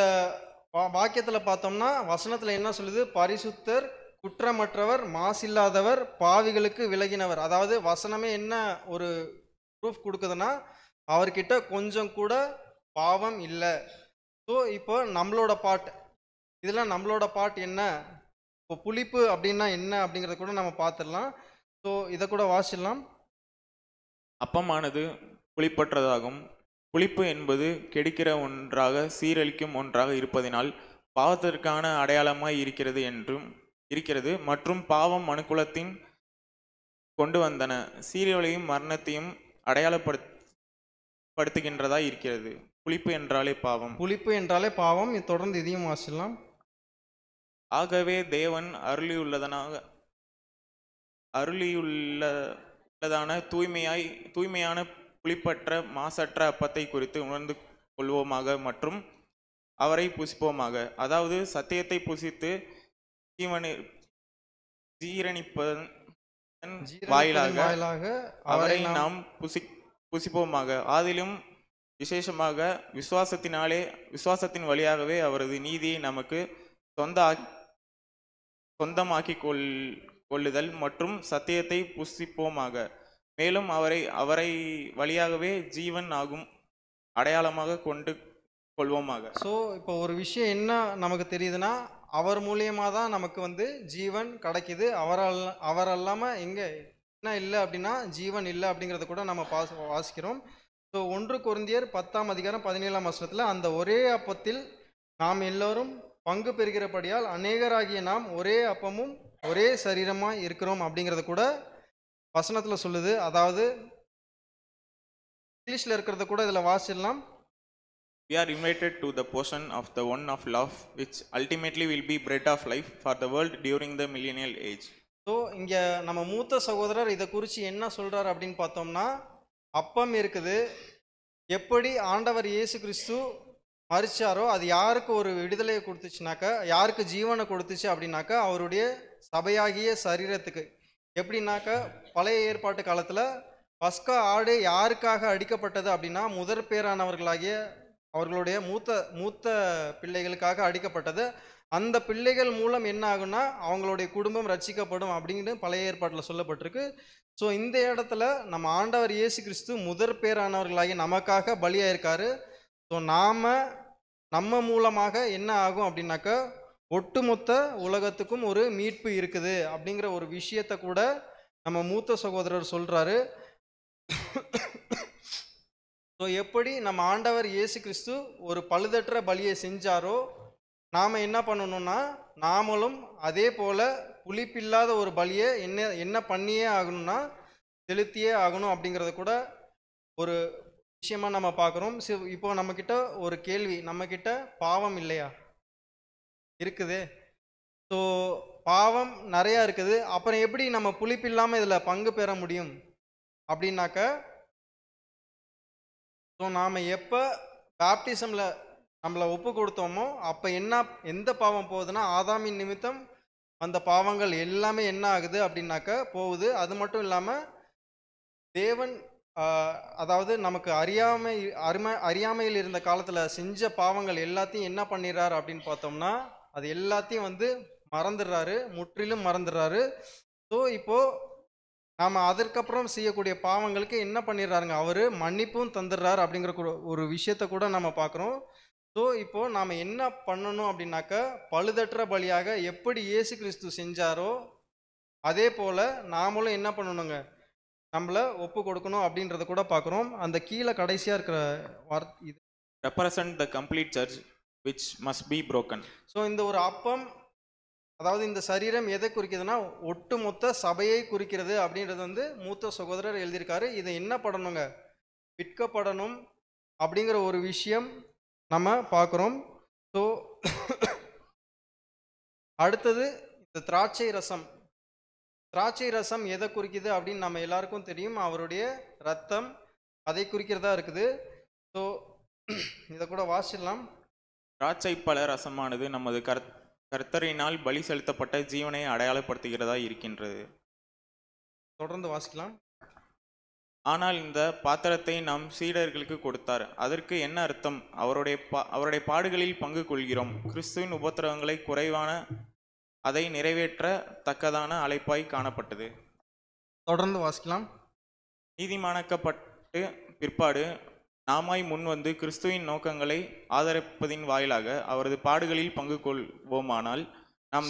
வாக்கியத்தில் பார்த்தோம்னா வசனத்தில் என்ன சொல்லுது? பரிசுத்தர், குற்றமற்றவர், மாசில்லாதவர், பாவிகளுக்கு விலகினவர். அதாவது வசனமே என்ன ஒரு ப்ரூஃப் கொடுக்குதுன்னா அவர்கிட்ட கொஞ்சம் கூட பாவம் இல்லை. ஸோ இப்போ நம்மளோட பாட் இதில் நம்மளோட பாட் என்ன? இப்போ புளிப்பு அப்படின்னா என்ன அப்படிங்கிறத கூட நம்ம பார்த்துடலாம். ஸோ இதை கூட வாசிடலாம். அப்பமானது புளிப்பற்றதாகும். புளிப்பு என்பது கெடுக்கிற ஒன்றாக, சீரழிக்கும் ஒன்றாக இருப்பதினால் பாவத்திற்கான அடையாளமாய் இருக்கிறது மற்றும் பாவம் மனுக்குலத்தின் கொண்டு வந்தன சீரழிவையும் மரணத்தையும் அடையாளப்படுத்துகின்றதாய் இருக்கிறது. புளிப்பு என்றாலே பாவம். புளிப்பு என்றாலே பாவம். தொடர்ந்து இதையும் வாசிடலாம். ஆகவே தேவன் அருளியுள்ளதான தூய்மையான புளிப்பற்ற மாசற்ற அப்பத்தை குறித்து உணர்ந்து கொள்வோமாக மற்றும் அவரை புசிப்போமாக. அதாவது சத்தியத்தை புசித்து ஜீரணிப்பதன் வாயிலாக அவரை நாம் புசிப்போமாக. ஆதிலும் விசேஷமாக விசுவாசத்தின் வழியாகவே அவரது நீதியை நமக்கு சொந்தமாக்கி கொள்ளுதல் மற்றும் சத்தியத்தை புசிப்போமாக. மேலும் அவரை வழியாகவே ஜீவன் ஆகும் அடையாளமாக கொண்டு கொள்வோமாக. ஸோ இப்போ ஒரு விஷயம் என்ன நமக்கு தெரியுதுன்னா அவர் மூலியமாக தான் நமக்கு ஜீவன் கிடைக்குது. அவர் அல்லாமல் எங்கே என்ன இல்லை அப்படின்னா ஜீவன் இல்லை அப்படிங்கிறத கூட நம்ம வாசிக்கிறோம். ஸோ 1 கொரிந்தியர் 10:17 அந்த ஒரே அப்பத்தில் நாம் எல்லோரும் பங்கு பெறுகிறபடியால் அநேகராகிய நாம் ஒரே அப்பமும் ஒரே சரீரமாக இருக்கிறோம் அப்படிங்கிறத கூட வசனத்தில் சொல்லுது. அதாவது இங்கிலீஷில் இருக்கிறத கூட இதில் வாசிடலாம். We are invited to the portion of the one of love, which ultimately will be bread of life for the world during the millennial age. So இங்கே நம்ம மூத்த சகோதரர் இதை குறித்து என்ன சொல்கிறார் அப்படின்னு பார்த்தோம்னா, அப்பம் இருக்குது. எப்படி ஆண்டவர் இயேசு கிறிஸ்து மரிச்சாரோ அது யாருக்கு ஒரு விடுதலையை கொடுத்துச்சுனாக்கா, யாருக்கு ஜீவனை கொடுத்துச்சு அப்படின்னாக்கா அவருடைய சபையாகிய சரீரத்துக்கு. எப்படின்னாக்கா பழைய ஏற்பாட்டு காலத்தில் பஸ்கா ஆடு யாருக்காக அடிக்கப்பட்டது அப்படின்னா முதற் பேரானவர்களாகிய அவர்களுடைய மூத்த பிள்ளைகளுக்காக அடிக்கப்பட்டது. அந்த பிள்ளைகள் மூலம் என்ன ஆகும்னா அவங்களுடைய குடும்பம் ரட்சிக்கப்படும் அப்படின்னு பழைய ஏற்பாட்டில் சொல்லப்பட்டிருக்கு. ஸோ இந்த இடத்துல நம்ம ஆண்டவர் இயேசு கிறிஸ்து முதற் பேரானவர்களாகி நமக்காக பலியாயிருக்காரு. ஸோ நம்ம மூலமாக என்ன ஆகும் அப்படின்னாக்கா ஒட்டுமொத்த உலகத்துக்கும் ஒரு மீட்பு இருக்குது அப்படிங்கிற ஒரு விஷயத்தை கூட நம்ம மூத்த சகோதரர் சொல்கிறாரு. ஸோ எப்படி நம்ம ஆண்டவர் இயேசு கிறிஸ்து ஒரு பழுதற்ற பலியை செஞ்சாரோ நாம் என்ன பண்ணணும்னா நாமளும் அதே போல் புளிப்பில்லாத ஒரு பலியை என்ன பண்ணியே ஆகணும்னா செலுத்தியே ஆகணும் அப்படிங்கிறத கூட ஒரு விஷயமா நம்ம பார்க்குறோம். இப்போ நம்மக்கிட்ட ஒரு கேள்வி, நம்மக்கிட்ட பாவம் இல்லையா? இருக்குது. ஸோ பாவம் நிறையா இருக்குது. அப்புறம் எப்படி நம்ம புளிப்பு இல்லாமல் இதில் பங்கு பெற முடியும் அப்படின்னாக்க, ஸோ நாம் எப்போ பேப்டிசமில் நம்மளை ஒப்பு கொடுத்தோமோ அப்போ எந்த பாவம் போகுதுன்னா ஆதாமின் நிமித்தம் அந்த பாவங்கள் எல்லாமே என்ன ஆகுது அப்படின்னாக்க போகுது. அது மட்டும் இல்லாமல் தேவன் அதாவது நமக்கு அறியாமையில் இருந்த காலத்தில் செஞ்ச பாவங்கள் எல்லாத்தையும் என்ன பண்ணிடுறாரு அப்படின்னு பார்த்தோம்னா அது எல்லாத்தையும் மறந்துடுறாரு, முற்றிலும் மறந்துடுறாரு. ஸோ இப்போது நாம் அதற்கப்புறம் செய்யக்கூடிய பாவங்களுக்கு என்ன பண்ணிடுறாருங்க, அவர் மன்னிப்பும் தந்துடுறாரு அப்படிங்கிற ஒரு விஷயத்தை கூட நம்ம பார்க்குறோம். ஸோ இப்போது நாம் என்ன பண்ணணும் அப்படின்னாக்கா பழுதற்ற பலியாக எப்படி இயேசு கிறிஸ்து செஞ்சாரோ அதே போல் நாமளும் என்ன பண்ணணுங்க, நம்மளை ஒப்பு கொடுக்கணும் அப்படின்றத கூட பார்க்குறோம். அந்த கீழே கடைசியாக இருக்கிற வார்த்தை இது represent the complete church which must be broken. So இந்த ஒரு அப்பம் அதாவது இந்த சரீரம் எதை குறிக்குதுன்னா ஒட்டுமொத்த சபையை குறிக்கிறது அப்படின்றது மூத்த சகோதரர் எழுதியிருக்காரு. இதை என்ன பண்ணணுங்க, விற்கப்படணும் அப்படிங்கிற ஒரு விஷயம் நம்ம பார்க்குறோம். ஸோ அடுத்தது இந்த திராட்சை ரசம் எதை குறிக்குது அப்படின்னு நம்ம எல்லாருக்கும் தெரியும், அவருடைய ரத்தம் அதை குறிக்கிறதா இருக்குது. ஸோ இதை கூட வாசிடலாம். திராட்சை பழ ரசமானது நமது கர்த்தரினால் பலி செலுத்தப்பட்ட ஜீவனை அடையாளப்படுத்துகிறதா இருக்கின்றது. தொடர்ந்து வாசிக்கலாம். ஆனால் இந்த பாத்திரத்தை நம் சீடர்களுக்கு கொடுத்தார். அதற்கு என்ன அர்த்தம்? அவருடைய பாடுகளில் பங்கு கொள்கிறோம். கிறிஸ்துவின் உபத்திரவங்களை குறைவான அதை நிறைவேற்ற தக்கதான அழைப்பாய் காணப்பட்டது. தொடர்ந்து வாசிக்கலாம். நீதிமானாக்கப்பட்டு பிற்பாடு நாமாய் முன் வந்து கிறிஸ்துவின் நோக்கங்களை ஆதரிப்பதின் வாயிலாக அவரது பாடுகளில் பங்கு கொள்வோமானால் நாம்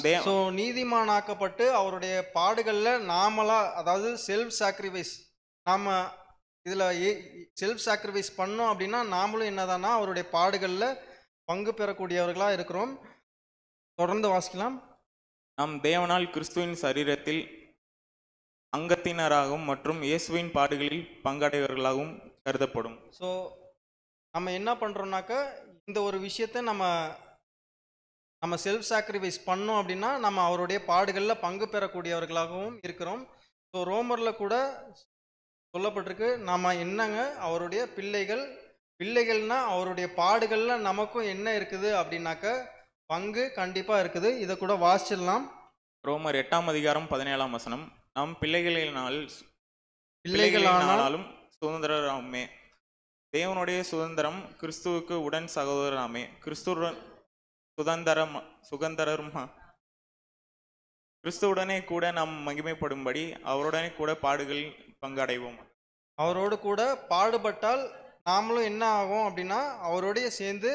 நீதிமானாக்கப்பட்டு அவருடைய பாடுகளில் நாமளா, அதாவது செல்ஃப் சாக்ரிஃபைஸ், நாம் இதில் செல்ஃப் சாக்ரிஃபைஸ் பண்ணோம் அப்படின்னா நாமளும் என்னதானா அவருடைய பாடுகளில் பங்கு பெறக்கூடியவர்களாக இருக்கிறோம். தொடர்ந்து வாசிக்கலாம். நாம் தேவனால் கிறிஸ்துவின் சரீரத்தில் அங்கத்தினராகவும் மற்றும் இயேசுவின் பாடுகளில் பங்கடைவர்களாகவும் கருதப்படும். ஸோ நம்ம என்ன பண்ணுறோம்னாக்கா, இந்த ஒரு விஷயத்தை நம்ம செல்ஃப் சாக்ரிஃபைஸ் பண்ணோம் அப்படின்னா நம்ம அவருடைய பாடுகளில் பங்கு பெறக்கூடியவர்களாகவும் இருக்கிறோம். ஸோ ரோமரில் கூட சொல்லப்பட்டிருக்கு, நம்ம என்னங்க அவருடைய பிள்ளைகள்னா அவருடைய பாடுகளில் நமக்கும் என்ன இருக்குது அப்படின்னாக்க பங்கு கண்டிப்பாக இருக்குது. இதை கூட வாசிச்சிடலாம். ரோமர் 8:17 நாம் பிள்ளைகளானாலும் சுதந்திரராமே, தேவனுடைய சுதந்திரம் கிறிஸ்துவுக்கு உடன் சகோதரராமே, கிறிஸ்துவுடன் கிறிஸ்துவுடனே கூட நாம் மகிமைப்படும்படி அவருடனே கூட பாடுகளில் பங்கடைவோம். அவரோடு கூட பாடுபட்டால் நாமளும் என்ன ஆகும் அப்படின்னா அவரோடைய சேர்ந்து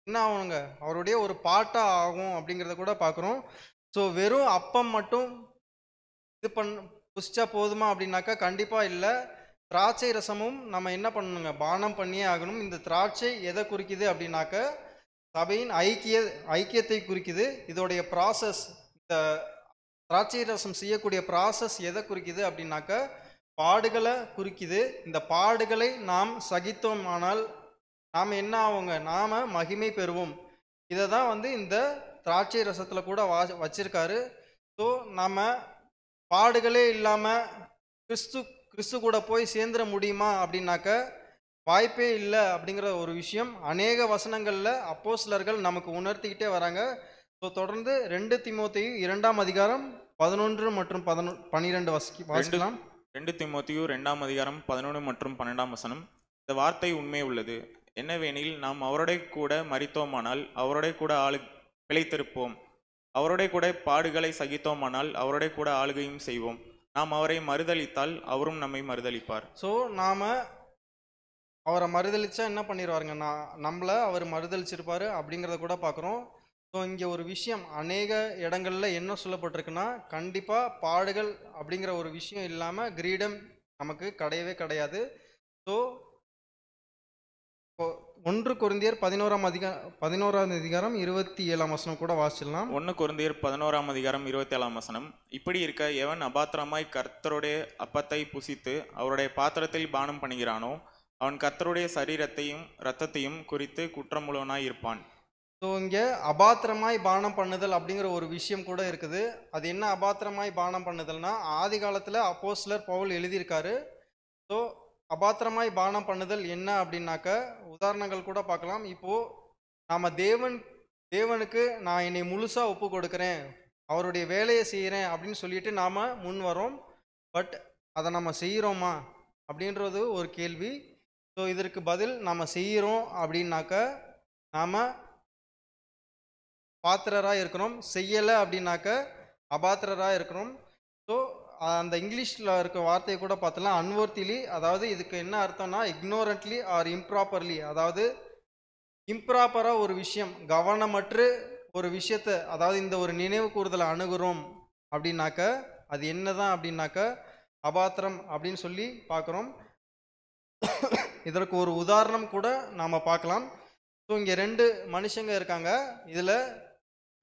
என்ன ஆகுங்க, அவருடைய ஒரு பாட்டாக ஆகும் அப்படிங்கிறத கூட பார்க்குறோம். ஸோ வெறும் அப்பம் மட்டும் புசிச்சா போதுமா அப்படின்னாக்கா கண்டிப்பாக இல்லை. திராட்சை ரசமும் நம்ம என்ன பண்ணணுங்க, பானம் பண்ணியே ஆகணும். இந்த திராட்சை எதை குறிக்குது அப்படின்னாக்க சபையின் ஐக்கியத்தை குறிக்குது. இதோடைய ப்ராசஸ், இந்த திராட்சை ரசம் செய்யக்கூடிய ப்ராசஸ் எதை குறிக்குது அப்படின்னாக்க பாடுகளை குறிக்குது. இந்த பாடுகளை நாம் சகித்தோமானால் நாம் என்ன ஆகுங்க, நாம் மகிமை பெறுவோம். இதை தான் இந்த திராட்சை ரசத்தில் கூட வச்சிருக்காரு. ஸோ நம்ம பாடுகளே இல்லாமல் கிறிஸ்து கூட போய் சேர்ந்துட முடியுமா அப்படின்னாக்க வாய்ப்பே இல்லை அப்படிங்கிற ஒரு விஷயம் அநேக வசனங்களில் அப்போஸ்தலர்கள் நமக்கு உணர்த்திக்கிட்டே வராங்க. ஸோ தொடர்ந்து 2 தீமோத்தேயு 2:11 மற்றும் 12 வாசிக்கலாம். 2 தீமோத்தேயு 2:11 மற்றும் 12. இந்த வார்த்தை உண்மை உள்ளது. என்னவெனில் நாம் அவருடைய கூட மரித்தோமானால் அவருடைய கூட பிழைத்திருப்போம், அவருடைய கூட பாடுகளை சகித்தோமானால் அவருடைய கூட ஆளுகையும் செய்வோம். நாம் அவரை மறுதலித்தால் அவரும் நம்மை மறுதலிப்பார். ஸோ நாம் அவரை மறுதலிச்சா என்ன பண்ணிடுவாருங்க, நம்மளை அவர் மறுதலிச்சிருப்பாரு அப்படிங்கிறத கூட பார்க்குறோம். ஸோ இங்கே ஒரு விஷயம் அநேக இடங்களில் என்ன சொல்லப்பட்டிருக்குன்னா, கண்டிப்பாக பாடுகள் அப்படிங்கிற ஒரு விஷயம் இல்லாமல் கிரீடம் நமக்கு கிடையவே கிடையாது. ஸோ 1 கொரிந்தியர் 11:27 கூட வாசிக்கலாம். 1 கொரிந்தியர் 11:27. இப்படி இருக்க எவன் அபாத்திரமாய் கர்த்தருடைய அப்பத்தை புசித்து அவருடைய பாத்திரத்தில் பானம் பண்ணுகிறானோ அவன் கர்த்தருடைய சரீரத்தையும் இரத்தத்தையும் குறித்து குற்றமுள்ளவனாய் இருப்பான். ஸோ இங்கே அபாத்திரமாய் பானம் பண்ணுதல் அப்படிங்கிற ஒரு விஷயம் கூட இருக்குது. அது என்ன அபாத்திரமாய் பானம் பண்ணுதல்னா, ஆதி காலத்தில் அப்போஸ்தலர் பவுல் எழுதியிருக்காரு. ஸோ அபாத்திரமாய் பானம் பண்ணுதல் என்ன அப்படின்னாக்க உதாரணங்கள் கூட பார்க்கலாம். இப்போது நாம் தேவனுக்கு நான் என்னை முழுசாக ஒப்பு கொடுக்குறேன், அவருடைய வேலையை செய்கிறேன் அப்படின்னு சொல்லிட்டு நாம் முன் வரோம். பட் அதை நம்ம செய்கிறோமா அப்படின்றது ஒரு கேள்வி. ஸோ இதற்கு பதில் நம்ம செய்கிறோம் அப்படின்னாக்க நாம் பாத்திரராக இருக்கிறோம், செய்யலை அப்படின்னாக்க அபாத்திரராக இருக்கிறோம். ஸோ அந்த இங்கிலீஷில் இருக்க வார்த்தையை கூட பார்த்தலாம், அன்வர்த்திலி. அதாவது இதுக்கு என்ன அர்த்தம்னா இக்னோரண்ட்லி ஆர் இம்ப்ராப்பர்லி, அதாவது இம்ப்ராப்பராக ஒரு விஷயம், கவனமற்று ஒரு விஷயத்தை, அதாவது இந்த ஒரு நினைவு கூறுதலை அணுகுறோம் அப்படின்னாக்க அது என்னதான் அப்படின்னாக்க அபாத்திரம் அப்படின்னு சொல்லி பார்க்குறோம். இதற்கு ஒரு உதாரணம் கூட நாம் பார்க்கலாம். ஸோ இங்கே 2 மனுஷங்க இருக்காங்க. இதில்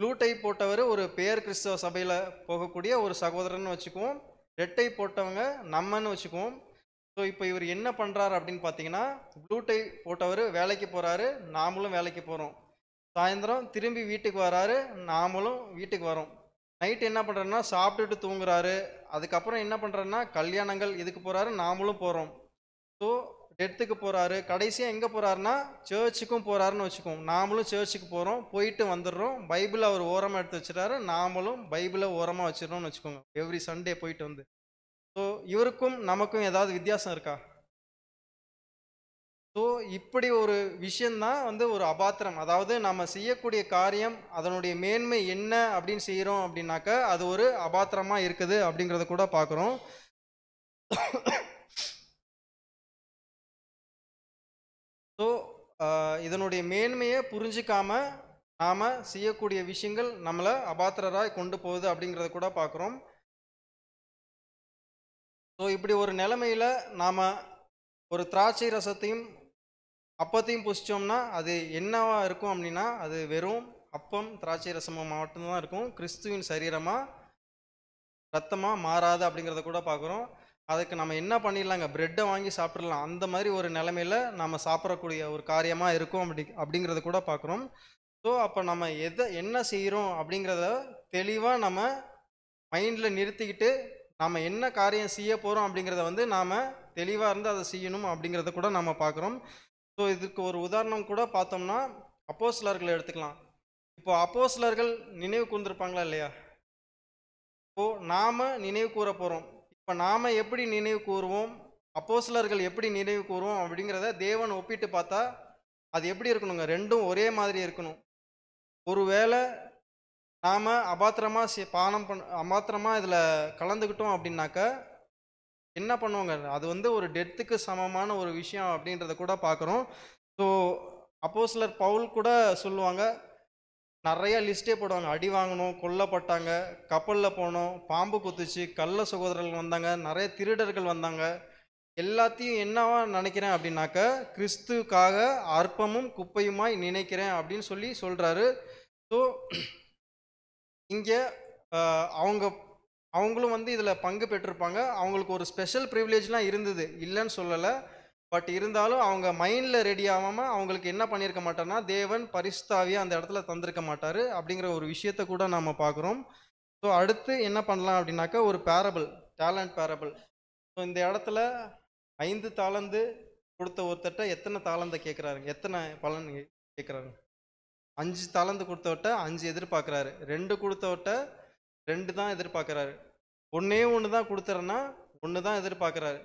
ப்ளூ டை போட்டவர் ஒரு பேர் கிறிஸ்தவ சபையில் போகக்கூடிய ஒரு சகோதரன்னு வச்சுக்குவோம். ரெட் டை போட்டவங்க நம்மன்னு வச்சுக்குவோம். ஸோ இப்போ இவர் என்ன பண்ணுறாரு அப்படின்னு பார்த்தீங்கன்னா, ப்ளூ டை போட்டவர் வேலைக்கு போகிறாரு, நாமளும் வேலைக்கு போகிறோம். சாயந்தரம் திரும்பி வீட்டுக்கு வராரு, நாமளும் வீட்டுக்கு வரோம். நைட்டு என்ன பண்ணுறாருன்னா சாப்பிட்டுட்டு தூங்குறாரு. அதுக்கப்புறம் என்ன பண்ணுறாருன்னா கல்யாணங்கள் இதுக்கு போகிறாரு, நாமளும் போகிறோம். ஸோ டெத்துக்கு போகிறாரு. கடைசியாக எங்கே போகிறாருன்னா சர்ச்சுக்கும் போகிறாருன்னு வச்சுக்கோம். நாமளும் சர்ச்சுக்கு போகிறோம், போயிட்டு வந்துடுறோம். பைபிளை அவர் ஓரமாக எடுத்து வச்சுட்டாரு, நாமளும் பைபிளை ஓரமாக வச்சிடறோம்னு வச்சுக்கோங்க. எவ்ரி சண்டே போயிட்டு வந்து. ஸோ ஸோ இவருக்கும் நமக்கும் ஏதாவது வித்தியாசம் இருக்கா? ஸோ இப்படி ஒரு விஷயந்தான் வந்து ஒரு அபாத்திரம். அதாவது நம்ம செய்யக்கூடிய காரியம் அதனுடைய மேன்மை என்ன அப்படின்னு செய்கிறோம் அப்படின்னாக்க அது ஒரு அபாத்திரமாக இருக்குது அப்படிங்கிறத கூட பார்க்குறோம். ஸோ இதனுடைய மேன்மையை புரிஞ்சிக்காம நாம் செய்யக்கூடிய விஷயங்கள் நம்மளை அபாத்திரராய் கொண்டு போகுது அப்படிங்கிறத கூட பார்க்குறோம். ஸோ இப்படி ஒரு நிலைமையில் நாம் ஒரு திராட்சை ரசத்தையும் அப்பத்தையும் புசிச்சோம்னா அது என்னவா இருக்கும் அப்படின்னா அது வெறும் அப்பம் திராட்சை ரசமும் மட்டும்தான் இருக்கும். கிறிஸ்துவின் சரீரமாக ரத்தமாக மாறாது அப்படிங்கிறத கூட பார்க்குறோம். அதுக்கு நம்ம என்ன பண்ணிடலாங்க, பிரெட்டை வாங்கி சாப்பிட்றலாம். அந்த மாதிரி ஒரு நிலைமையில் நம்ம சாப்பிடக்கூடிய ஒரு காரியமாக இருக்கும் அப்படிங்கிறத கூட பார்க்குறோம். ஸோ அப்போ நம்ம என்ன செய்கிறோம் அப்படிங்கிறத தெளிவாக நம்ம மைண்டில் நிறுத்திக்கிட்டு நம்ம என்ன காரியம் செய்ய போகிறோம் அப்படிங்கிறத வந்து நாம் தெளிவாக இருந்து அதை செய்யணும் அப்படிங்கிறத கூட நம்ம பார்க்குறோம். ஸோ இதுக்கு ஒரு உதாரணம் கூட பார்த்தோம்னா அப்போஸ்தலர்களை எடுத்துக்கலாம். இப்போ அப்போஸ்தலர்கள் நினைவு கூர்ந்திருப்பாங்களா இல்லையா? இப்போது நாம் நினைவு கூற போகிறோம். இப்போ நாம் எப்படி நினைவு கூறுவோம், அப்போஸ்தலர்கள் எப்படி நினைவு கூறுவோம் அப்படிங்கிறத தேவன் ஒப்பிட்டு பார்த்தா அது எப்படி இருக்கணுங்க, ரெண்டும் ஒரே மாதிரி இருக்கணும். ஒருவேளை நாம் அபாத்திரமாக இதில் கலந்துக்கிட்டோம் அப்படின்னாக்க என்ன பண்ணுவாங்க, அது வந்து ஒரு டெத்துக்கு சமமான ஒரு விஷயம் அப்படின்றத கூட பார்க்குறோம். ஸோ அப்போஸ்தலர் பவுல் கூட சொல்லுவாங்க, நிறைய லிஸ்ட்டே போடுவாங்க. அடி வாங்கணும், கொல்லப்பட்டாங்க, கப்பலில் போனோம், பாம்பு குத்துச்சு, கள்ள சகோதரர்கள் வந்தாங்க, நிறைய திருடர்கள் வந்தாங்க. எல்லாத்தையும் என்னவா நினைக்கிறேன் அப்படின்னாக்க கிறிஸ்துக்காக அற்பமும் குப்பையுமாய் நினைக்கிறேன் அப்படின்னு சொல்லி சொல்கிறாரு. ஸோ இங்கே அவங்களும் வந்து இதில் பங்கு பெற்றிருப்பாங்க. அவங்களுக்கு ஒரு ஸ்பெஷல் ப்ரிவிலேஜ்லாம் இருந்தது, இல்லைன்னு சொல்லலை. பட் இருந்தாலும் அவங்க மைண்டில் ரெடி ஆகாமல் அவங்களுக்கு என்ன பண்ணியிருக்க மாட்டார்னா தேவன் பரிசுத்தாவியை அந்த இடத்துல தந்திருக்க மாட்டார் அப்படிங்கிற ஒரு விஷயத்த கூட நம்ம பார்க்குறோம். ஸோ அடுத்து என்ன பண்ணலாம் அப்படின்னாக்கா ஒரு பேரபிள், டேலண்ட் பேரபிள். ஸோ இந்த இடத்துல 5 தாலந்து கொடுத்த ஒருத்தட்ட எத்தனை தாளந்தை கேட்குறாரு, எத்தனை பலன் கேட்குறாரு? 5 தாளந்து கொடுத்தவட்ட 5 எதிர்பார்க்குறாரு. 2 கொடுத்தவட்ட 2 தான் எதிர்பார்க்குறாரு. ஒன்றே ஒன்று தான் கொடுத்துறேன்னா 1 தான் எதிர்பார்க்குறாரு.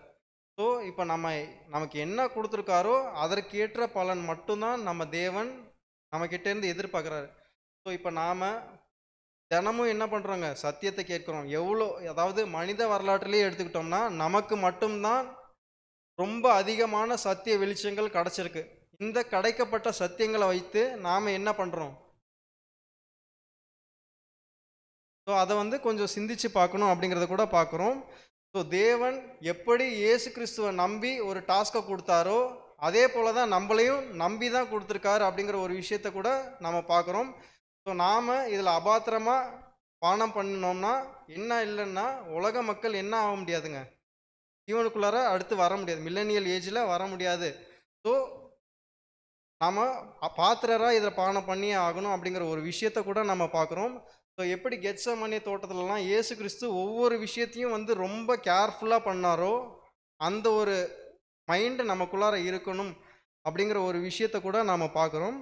ஸோ இப்போ நமக்கு என்ன கொடுத்துருக்காரோ அதற்கேற்ற பலன் மட்டும்தான் நம்ம தேவன் நம்மக்கிட்டேருந்து எதிர்பார்க்குறாரு. ஸோ இப்போ நாம் தினமும் என்ன பண்ணுறோங்க, சத்தியத்தை கேட்குறோம். அதாவது மனித வரலாற்றிலே எடுத்துக்கிட்டோம்னா நமக்கு மட்டும்தான் ரொம்ப அதிகமான சத்திய வெளிச்சங்கள் கிடச்சிருக்கு. இந்த கிடைக்கப்பட்ட சத்தியங்களை வைத்து நாம் என்ன பண்ணுறோம்? ஸோ அதை வந்து கொஞ்சம் சிந்திச்சு பார்க்கணும் அப்படிங்கிறத கூட பார்க்குறோம். ஸோ தேவன் எப்படி இயேசு கிறிஸ்துவை நம்பி ஒரு டாஸ்கை கொடுத்தாரோ அதே போல் தான் நம்மளையும் நம்பி தான் கொடுத்துருக்காரு அப்படிங்கிற ஒரு விஷயத்த கூட நம்ம பார்க்குறோம். ஸோ நாம் இதில் அபாத்திரமாக பானம் பண்ணினோம்னா என்ன இல்லைன்னா உலக மக்கள் என்ன ஆக முடியாதுங்க, ஜீவனுக்குள்ளார அடுத்து வர முடியாது, மில்லனியல் ஏஜில் வர முடியாது. ஸோ நாம் பாத்திரராக இதில் பானம் பண்ணியே ஆகணும் அப்படிங்கிற ஒரு விஷயத்த கூட நம்ம பார்க்குறோம். ஸோ எப்படி கெத்செமனே தோட்டத்துலலாம் இயேசு கிறிஸ்து ஒவ்வொரு விஷயத்தையும் வந்து ரொம்ப கேர்ஃபுல்லாக பண்ணாரோ அந்த ஒரு மைண்டு நமக்குள்ளார இருக்கணும் அப்படிங்கிற ஒரு விஷயத்த கூட நாம் பார்க்குறோம்.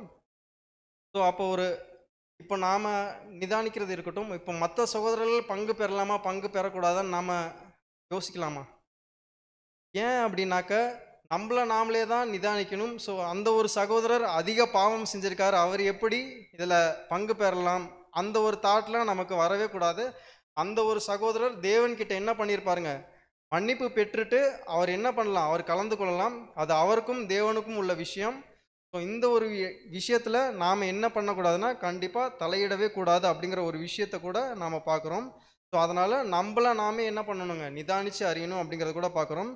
ஸோ அப்போ இப்போ நாம் நிதானிக்கிறது இருக்கட்டும், இப்போ மற்ற சகோதரர்கள் பங்கு பெறலாமா பங்கு பெறக்கூடாதான்னு நாம் யோசிக்கலாமா? ஏன் அப்படின்னாக்க நம்மளை நாமளே தான் நிதானிக்கணும். ஸோ அந்த ஒரு சகோதரர் அதிக பாவம் செஞ்சுருக்காரு, அவர் எப்படி இதில் பங்கு பெறலாம், அந்த ஒரு தாட்லாம் நமக்கு வரவே கூடாது. அந்த ஒரு சகோதரர் தேவன்கிட்ட என்ன பண்ணியிருப்பாருங்க, மன்னிப்பு பெற்றுட்டு அவர் என்ன பண்ணலாம், அவர் கலந்து கொள்ளலாம். அது அவருக்கும் தேவனுக்கும் உள்ள விஷயம். ஸோ இந்த ஒரு விஷயத்தில் நாம் என்ன பண்ணக்கூடாதுன்னா கண்டிப்பாக தலையிடவே கூடாது அப்படிங்கிற ஒரு விஷயத்த கூட நாம் பார்க்குறோம். ஸோ அதனால் நம்மளை நாமே என்ன பண்ணணுங்க, நிதானித்து அறியணும் அப்படிங்கிறத கூட பார்க்குறோம்.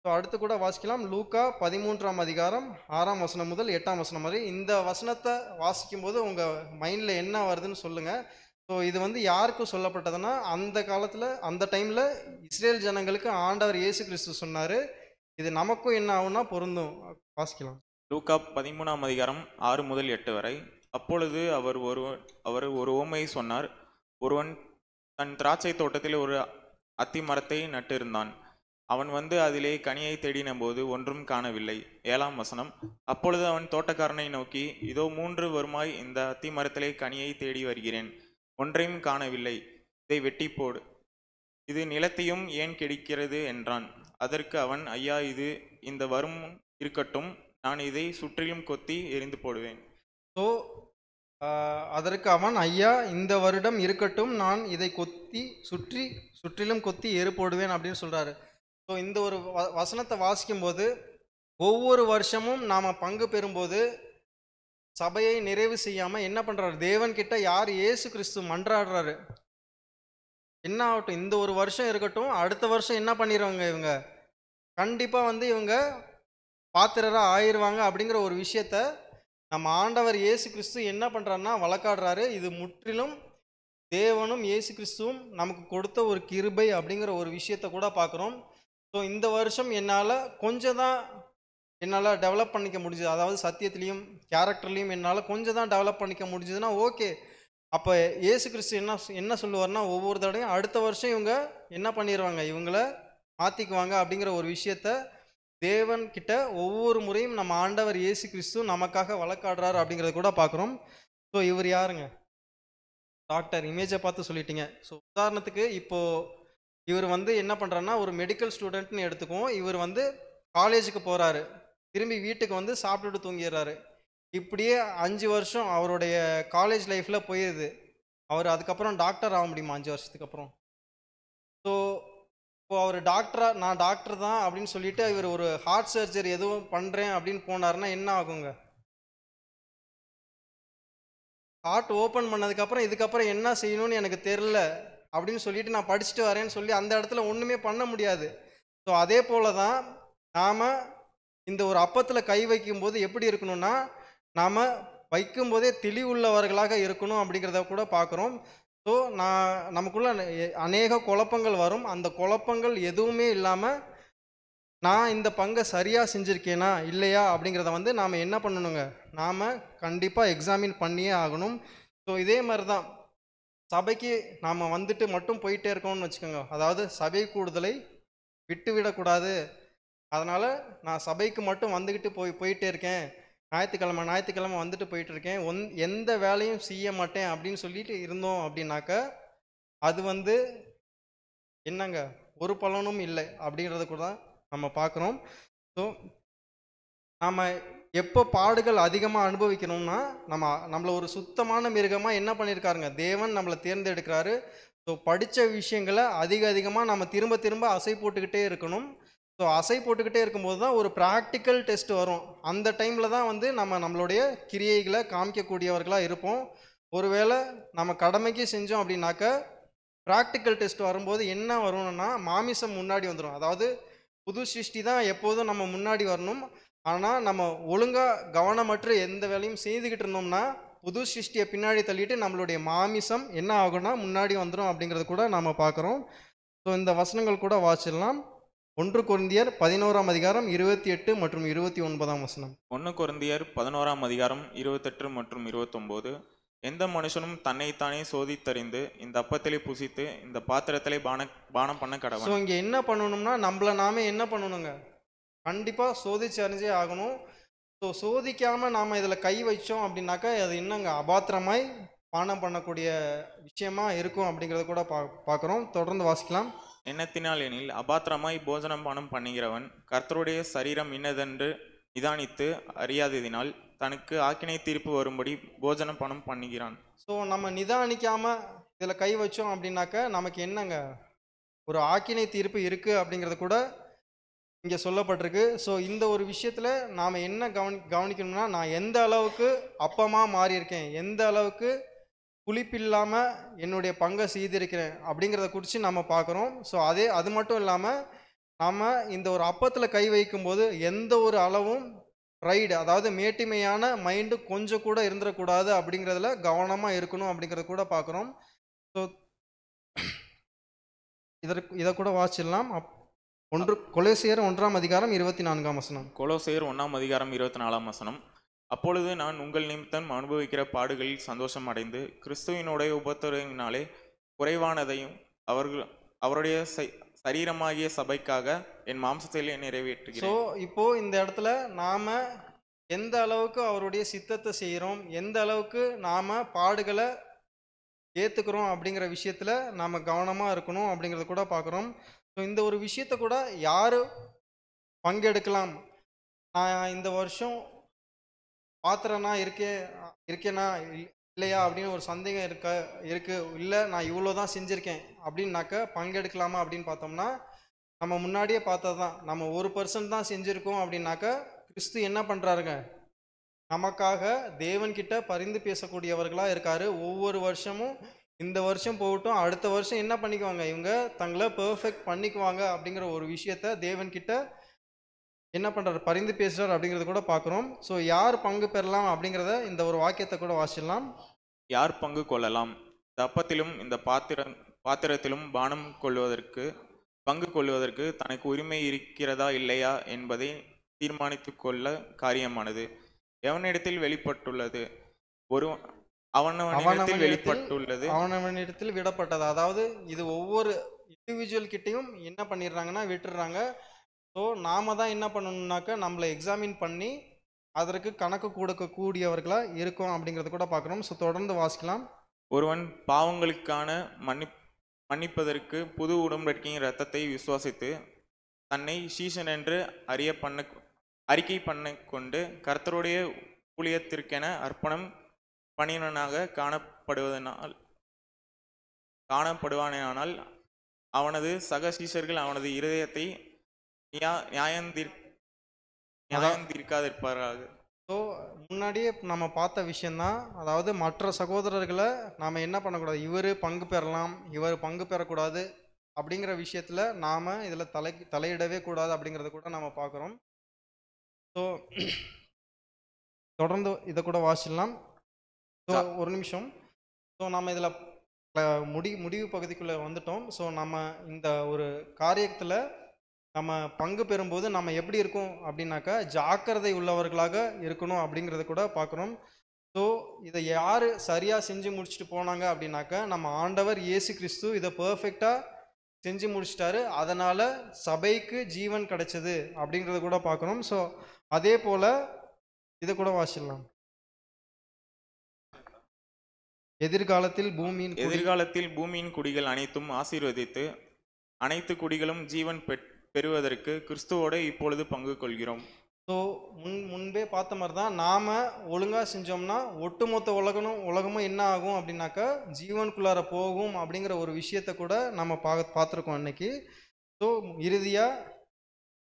ஸோ அடுத்து கூட வாசிக்கலாம். லூக்கா 13ஆம் அதிகாரம் 6ஆம் வசனம் முதல் 8ஆம் வசனம் வரை. இந்த வசனத்தை வாசிக்கும்போது உங்கள் மைண்டில் என்ன வருதுன்னு சொல்லுங்கள். ஸோ இது வந்து யாருக்கு சொல்லப்பட்டதுன்னா அந்த காலத்தில் அந்த டைமில் இஸ்ரேல் ஜனங்களுக்கு ஆண்டவர் இயேசு கிறிஸ்து சொன்னார். இது நமக்கும் என்ன ஆகும்னா பொருந்தும். வாசிக்கலாம். லூக்கா 13ஆம் அதிகாரம் 6 முதல் 8 வரை. அப்பொழுது அவர் ஒரு உவமையை சொன்னார். ஒருவன் தன் திராட்சை தோட்டத்தில் ஒரு அத்தி மரத்தை நட்டிருந்தான். அவன் வந்து அதிலே கனியை தேடின போது ஒன்றும் காணவில்லை. 7ஆம் வசனம். அப்பொழுது அவன் தோட்டக்காரனை நோக்கி, இதோ 3 வருமாய் இந்த அத்தி மரத்திலே கனியை தேடி வருகிறேன், ஒன்றையும் காணவில்லை, இதை வெட்டி போடு, இது நிலத்தையும் ஏன் கெடுக்கிறது என்றான். அதற்கு அவன், ஐயா, இது இந்த வரும் இருக்கட்டும், நான் இதை சுற்றிலும் கொத்தி எறிந்து போடுவேன். ஸோ அதற்கு அவன், ஐயா, இந்த வருடம் இருக்கட்டும், நான் இதை கொத்தி சுற்றிலும் கொத்தி எரு போடுவேன் அப்படின்னு சொல்றாரு. ஸோ இந்த ஒரு வசனத்தை வாசிக்கும்போது, ஒவ்வொரு வருஷமும் நாம பங்கு பெறும்போது சபையை நிறைவு செய்யாம என்ன பண்றாரு, தேவன் கிட்ட யார் இயேசு கிறிஸ்து மன்றாடுறாரு, என்ன ஆகட்டும் இந்த ஒரு வருஷம் இருக்கட்டும், அடுத்த வருஷம் என்ன பண்ணிடுவாங்க இவங்க, கண்டிப்பா வந்து இவங்க பாத்திரரா ஆயிருவாங்க அப்படிங்கிற ஒரு விஷயத்த நம்ம ஆண்டவர் இயேசு கிறிஸ்து என்ன பண்றாருன்னா வழக்காடுறாரு. இது முற்றிலும் தேவனும் இயேசு கிறிஸ்துவும் நமக்கு கொடுத்த ஒரு கிருபை அப்படிங்கிற ஒரு விஷயத்த கூட பார்க்குறோம். ஸோ இந்த வருஷம் கொஞ்சம் தான் என்னால் டெவலப் பண்ணிக்க முடிஞ்சுது, அதாவது சத்தியத்திலையும் கேரக்டர்லையும் என்னால் கொஞ்சம் தான் டெவலப் பண்ணிக்க முடிஞ்சுதுன்னா ஓகே. அப்போ இயேசு கிறிஸ்து என்ன சொல்லுவார்னா, ஒவ்வொரு தடையும் அடுத்த வருஷம் இவங்க என்ன பண்ணிடுவாங்க, இவங்கள மாற்றிக்குவாங்க அப்படிங்கிற ஒரு விஷயத்த தேவன் கிட்ட ஒவ்வொரு முறையும் நம்ம ஆண்டவர் இயேசு கிறிஸ்து நமக்காக வழக்காடுறாரு அப்படிங்கிறத கூட பார்க்குறோம். ஸோ இவர் யாருங்க, டாக்டர், இமேஜை பார்த்து சொல்லிட்டீங்க. ஸோ உதாரணத்துக்கு இப்போ இவர் வந்து என்ன பண்ணுறாருன்னா, ஒரு மெடிக்கல் ஸ்டூடெண்ட்னு எடுத்துக்குவோம். இவர் வந்து காலேஜுக்கு போகிறாரு, திரும்பி வீட்டுக்கு வந்து சாப்பிட்டுட்டு தூங்கிடுறாரு. இப்படியே 5 வருஷம் அவருடைய காலேஜ் லைஃப்பில் போயிடுது. அவர் அதுக்கப்புறம் டாக்டர் ஆக முடியுமா 5 வருஷத்துக்கு அப்புறம்? ஸோ இப்போ அவர் நான் டாக்டர் தான் அப்படின்னு சொல்லிட்டு இவர் ஒரு ஹார்ட் சர்ஜரி எதுவும் பண்ணுறேன் அப்படின்னு போனாருன்னா என்ன ஆகுங்க? ஹார்ட் ஓப்பன் பண்ணதுக்கப்புறம் இதுக்கப்புறம் என்ன செய்யணும்னு எனக்கு தெரில அப்படின்னு சொல்லிட்டு நான் படிச்சுட்டு வரேன்னு சொல்லி அந்த இடத்துல ஒன்றுமே பண்ண முடியாது. ஸோ அதே போல தான் நாம் இந்த ஒரு அப்பத்தில் கை வைக்கும்போது எப்படி இருக்கணும்னா, நாம் வைக்கும்போதே தெளிவுள்ளவர்களாக இருக்கணும் அப்படிங்கிறத கூட பார்க்குறோம். ஸோ நமக்குள்ள அநேக குழப்பங்கள் வரும். அந்த குழப்பங்கள் எதுவுமே இல்லாமல் நான் இந்த பங்கை சரியாக செஞ்சுருக்கேனா இல்லையா அப்படிங்கிறத வந்து நாம் என்ன பண்ணணுங்க, நாம் கண்டிப்பாக எக்ஸாமின் பண்ணியே ஆகணும். ஸோ இதே மாதிரி தான் சபைக்கு நாம் வந்துட்டு மட்டும் போயிட்டே இருக்கோம்னு வச்சுக்கோங்க. அதாவது சபை கூடுதலை விட்டுவிடக்கூடாது. அதனால் நான் சபைக்கு மட்டும் வந்துக்கிட்டு போயிட்டே இருக்கேன், ஞாயிற்றுக்கிழமை வந்துட்டு போயிட்டு இருக்கேன், எந்த வேலையும் செய்ய மாட்டேன் அப்படின்னு சொல்லிட்டு இருந்தோம் அப்படின்னாக்க அது வந்து என்னங்க, ஒரு பலனும் இல்லை அப்படிங்கிறத கூட நம்ம பார்க்குறோம். ஸோ நம்ம எப்போ பாடுகள் அதிகமாக அனுபவிக்கணும்னா, நம்மளை ஒரு சுத்தமான மிருகமாக என்ன பண்ணியிருக்காருங்க, தேவன் நம்மளை தேர்ந்தெடுக்கிறாரு. ஸோ படித்த விஷயங்களை அதிகமாக நம்ம திரும்ப திரும்ப அசை போட்டுக்கிட்டே இருக்கணும். ஸோ அசை போட்டுக்கிட்டே இருக்கும்போது தான் ஒரு ப்ராக்டிக்கல் டெஸ்ட் வரும். அந்த டைமில் தான் வந்து நம்மளுடைய கிரியைகளை காமிக்கக்கூடியவர்களாக இருப்போம். ஒருவேளை நம்ம கடமைக்கு செஞ்சோம் அப்படின்னாக்க ப்ராக்டிக்கல் டெஸ்ட் வரும்போது என்ன வரணும்னா, மாமிசம் முன்னாடி வந்துடும். அதாவது புது சிருஷ்டி தான் எப்போதும் நம்ம முன்னாடி வரணும். ஆனால் நம்ம ஒழுங்காக கவனமற்று எந்த வேலையும் செய்துக்கிட்டு இருந்தோம்னா புது சிருஷ்டியை பின்னாடி தள்ளிட்டு நம்மளுடைய மாமிசம் என்ன ஆகும்னா முன்னாடி வந்துடும் அப்படிங்கிறது கூட நாம் பார்க்குறோம். ஸோ இந்த வசனங்கள் கூட வாசிடலாம். 1 கொரிந்தியர் 11ஆம் அதிகாரம் 28 மற்றும் 29ஆம் வசனம். 1 கொரிந்தியர் 11ஆம் அதிகாரம் 28 மற்றும் 29. எந்த மனுஷனும் தன்னைத்தானே சோதித்தறிந்து இந்த அப்பத்திலே புசித்து இந்த பாத்திரத்திலே பானம் பண்ண கடவன். ஸோ இங்கே என்ன பண்ணணும்னா, நம்மளை நாமே என்ன பண்ணணுங்க, கண்டிப்பாக சோதிச்சு அறிஞ்சே ஆகணும். ஸோ சோதிக்காமல் நாம் இதில் கை வச்சோம் அப்படின்னாக்கா அது என்னங்க, அபாத்திரமாய் பானம் பண்ணக்கூடிய விஷயமா இருக்கும் அப்படிங்கிறத கூட பார்க்குறோம். தொடர்ந்து வாசிக்கலாம். எண்ணத்தினால் எனில் அபாத்திரமாய் போஜனம் பானம் பண்ணுகிறவன் கர்த்தருடைய சரீரம் இன்னதென்று நிதானித்து அறியாததினால் தனக்கு ஆக்கினை தீர்ப்பு வரும்படி போஜனம் பானம் பண்ணுகிறான். ஸோ நம்ம நிதானிக்காமல் இதில் கை வச்சோம் அப்படின்னாக்க நமக்கு என்னங்க, ஒரு ஆக்கினை தீர்ப்பு இருக்குது அப்படிங்கிறது கூட இங்கே சொல்லப்பட்டிருக்கு. ஸோ இந்த ஒரு விஷயத்தில் நாம் என்ன கவனிக்கணும்னா, நான் எந்த அளவுக்கு அப்பமாக மாறியிருக்கேன், எந்த அளவுக்கு புளிப்பில்லாமல் என்னுடைய பங்கை செய்திருக்கிறேன் அப்படிங்கிறத குறித்து நம்ம பார்க்குறோம். ஸோ அது மட்டும் இல்லாமல் நாம் இந்த ஒரு அப்பத்தில் கை வைக்கும்போது எந்த ஒரு அளவும் ப்ரைடு, அதாவது மேட்டிமையான மைண்டு கொஞ்சம் கூட இருந்துடக்கூடாது அப்படிங்கிறதுல கவனமாக இருக்கணும் அப்படிங்கிறத கூட பார்க்குறோம். ஸோ இதை கூட வாசிடலாம். கொலோசியர் 1ஆம் அதிகாரம் 24ஆம் வசனம். கொலோசியர் 1ஆம் அதிகாரம் 24ஆம் வசனம். அப்பொழுது நான் உங்கள் நிமித்தம் அனுபவிக்கிற பாடுகளில் சந்தோஷம் அடைந்து கிறிஸ்துவினுடைய உபத்திரவினாலே குறைவானதையும் அவருடைய சரீரமாகிய சபைக்காக என் மாம்சத்திலே நிறைவேற்றுகிறேன். ஸோ இப்போ இந்த இடத்துல நாம எந்த அளவுக்கு அவருடைய சித்தத்தை செய்கிறோம், எந்த அளவுக்கு நாம பாடுகளை ஏற்றுக்கிறோம் அப்படிங்கிற விஷயத்தில் நாம் கவனமாக இருக்கணும் அப்படிங்கிறத கூட பார்க்குறோம். ஸோ இந்த ஒரு விஷயத்தை கூட யார் பங்கெடுக்கலாம்? நான் இந்த வருஷம் பாத்திரனா இருக்கேனா இல்லையா அப்படின்னு ஒரு சந்தேகம் இருக்கு, இல்லை நான் இவ்வளோ தான் செஞ்சுருக்கேன் அப்படின்னாக்க பங்கெடுக்கலாமா அப்படின்னு பார்த்தோம்னா, நம்ம முன்னாடியே பார்த்தது தான். நம்ம 1% தான் செஞ்சுருக்கோம் அப்படின்னாக்க கிறிஸ்து என்ன பண்ணுறாருங்க? நமக்காக தேவன்கிட்ட பரிந்து பேசக்கூடியவர்களாக இருக்காரு. ஒவ்வொரு வருஷமும் இந்த வருஷம் போகட்டும், அடுத்த வருஷம் என்ன பண்ணிக்குவாங்க? இவங்க தங்களை பெர்ஃபெக்ட் பண்ணிக்குவாங்க அப்படிங்கிற ஒரு விஷயத்த தேவன்கிட்ட என்ன பண்ணுறாரு? பரிந்து பேசுகிறார் அப்படிங்கிறத கூட பார்க்குறோம். ஸோ யார் பங்கு பெறலாம் அப்படிங்கிறத இந்த ஒரு வாக்கியத்தை கூட வாசிடலாம். யார் பங்கு கொள்ளலாம்? இந்த அப்பத்திலும் இந்த பாத்திரத்திலும் பங்கு கொள்வதற்கு தனக்கு உரிமை இருக்கிறதா இல்லையா என்பதை தீர்மானித்து கொள்ள காரியமானது. எவனிடத்தில் வெளிப்பட்டுள்ளது அவனவனிடத்தில் விடப்பட்டது. அதாவது இது ஒவ்வொரு இண்டிவிஜுவல் கிட்டையும் என்ன பண்ணிடுறாங்கன்னா விட்டுறாங்க. ஸோ நாம தான் என்ன பண்ணணும்னாக்க நம்மளை எக்ஸாமின் பண்ணி அதற்கு கணக்கு கொடுக்கக்கூடியவர்களா இருக்கும் அப்படிங்கிறத கூட பார்க்குறோம். ஸோ தொடர்ந்து வாசிக்கலாம். ஒருவன் பாவங்களுக்கான மன்னிப்பதற்கு புது உடன்படிக்கையின் இரத்தத்தை விசுவாசித்து தன்னை சீசன் என்று அறிக்கை பண்ண கொண்டு கர்த்தருடைய ஊழியத்திற்கென அர்ப்பணம் பண்ணினனாக காணப்படுவானேயானால் அவனது சக சீஷர்கள் அவனது இருதயத்தை நியாயந்தீர்க்காதிருப்பார்கள். ஸோ முன்னாடியே நம்ம பார்த்த விஷயந்தான். அதாவது மற்ற சகோதரர்களை நாம் என்ன பண்ணக்கூடாது? இவர் பங்கு பெறலாம், இவர் பங்கு பெறக்கூடாது அப்படிங்கிற விஷயத்தில் நாம் இதில் தலையிடவே கூடாது அப்படிங்கிறத கூட நம்ம பார்க்குறோம். ஸோ தொடர்ந்து இதை கூட வாசிடலாம். ஸோ ஒரு நிமிஷம். ஸோ நம்ம இதில் முடிவு பகுதிக்குள்ளே வந்துட்டோம். ஸோ நம்ம இந்த ஒரு காரியத்தில் நம்ம பங்கு பெறும்போது நம்ம எப்படி இருக்கும் அப்படின்னாக்கா ஜாக்கிரதை உள்ளவர்களாக இருக்கணும் அப்படிங்கிறத கூட பார்க்குறோம். ஸோ இதை யார் சரியாக செஞ்சு முடிச்சுட்டு போனாங்க அப்படின்னாக்கா நம்ம ஆண்டவர் இயேசு கிறிஸ்து இதை பர்ஃபெக்டாக செஞ்சு முடிச்சிட்டாரு. அதனால் சபைக்கு ஜீவன் கிடைச்சது அப்படிங்கிறத கூட பார்க்குறோம். ஸோ அதே போல் இதை கூட வாசிடலாம். எதிர்காலத்தில் பூமியின் குடிகள் அனைத்தும் ஆசீர்வதித்து அனைத்து குடிகளும் ஜீவன் பெறுவதற்கு கிறிஸ்துவோடு இப்பொழுது பங்கு கொள்கிறோம். ஸோ முன்பே பார்த்த மாதிரி தான் நாம் ஒழுங்காக செஞ்சோம்னா ஒட்டுமொத்த உலகமும் என்ன ஆகும் அப்படின்னாக்கா ஜீவனுக்குள்ளார போகும் அப்படிங்கிற ஒரு விஷயத்த கூட நம்ம பார்த்துருக்கோம் இன்னைக்கு. ஸோ இறுதியாக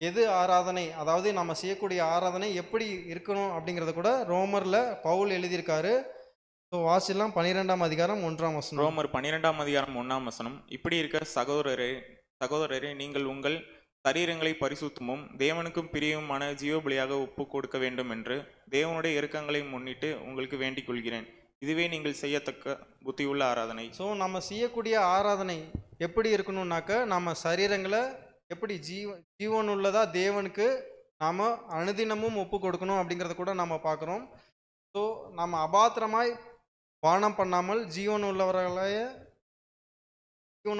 எது ஆராதனை, அதாவது நம்ம செய்யக்கூடிய ஆராதனை எப்படி இருக்கணும் அப்படிங்கிறத கூட ரோமரில் பவுல் எழுதியிருக்காரு. ஸோ வாசிலாம் 12ஆம் அதிகாரம் 1ஆம் வசனம். ரோமர் 12ஆம் அதிகாரம் 1ஆம் வசனம். இப்படி இருக்க சகோதரரே நீங்கள் உங்கள் சரீரங்களை பரிசுத்தமும் தேவனுக்கும் பிரியவுமான ஜீவபலியாக ஒப்பு கொடுக்க வேண்டும் என்று தேவனுடைய இரக்கங்களை முன்னிட்டு உங்களுக்கு வேண்டிக் கொள்கிறேன். இதுவே நீங்கள் செய்யத்தக்க புத்தியுள்ள ஆராதனை. ஸோ நம்ம செய்யக்கூடிய ஆராதனை எப்படி இருக்கணும்னாக்க நம்ம சரீரங்களை எப்படி ஜீவனுள்ளதா தேவனுக்கு நாம் அனுதினமும் ஒப்பு கொடுக்கணும் அப்படிங்கிறத கூட நம்ம பார்க்குறோம். ஸோ நம்ம அபாத்திரமாய் பானம் பண்ணாமல் ஜீவன்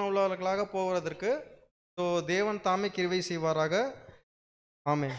உள்ளவர்களாக போவதற்கு ஸோ தேவன் தாமே கிருபை செய்வாராக. ஆமென்.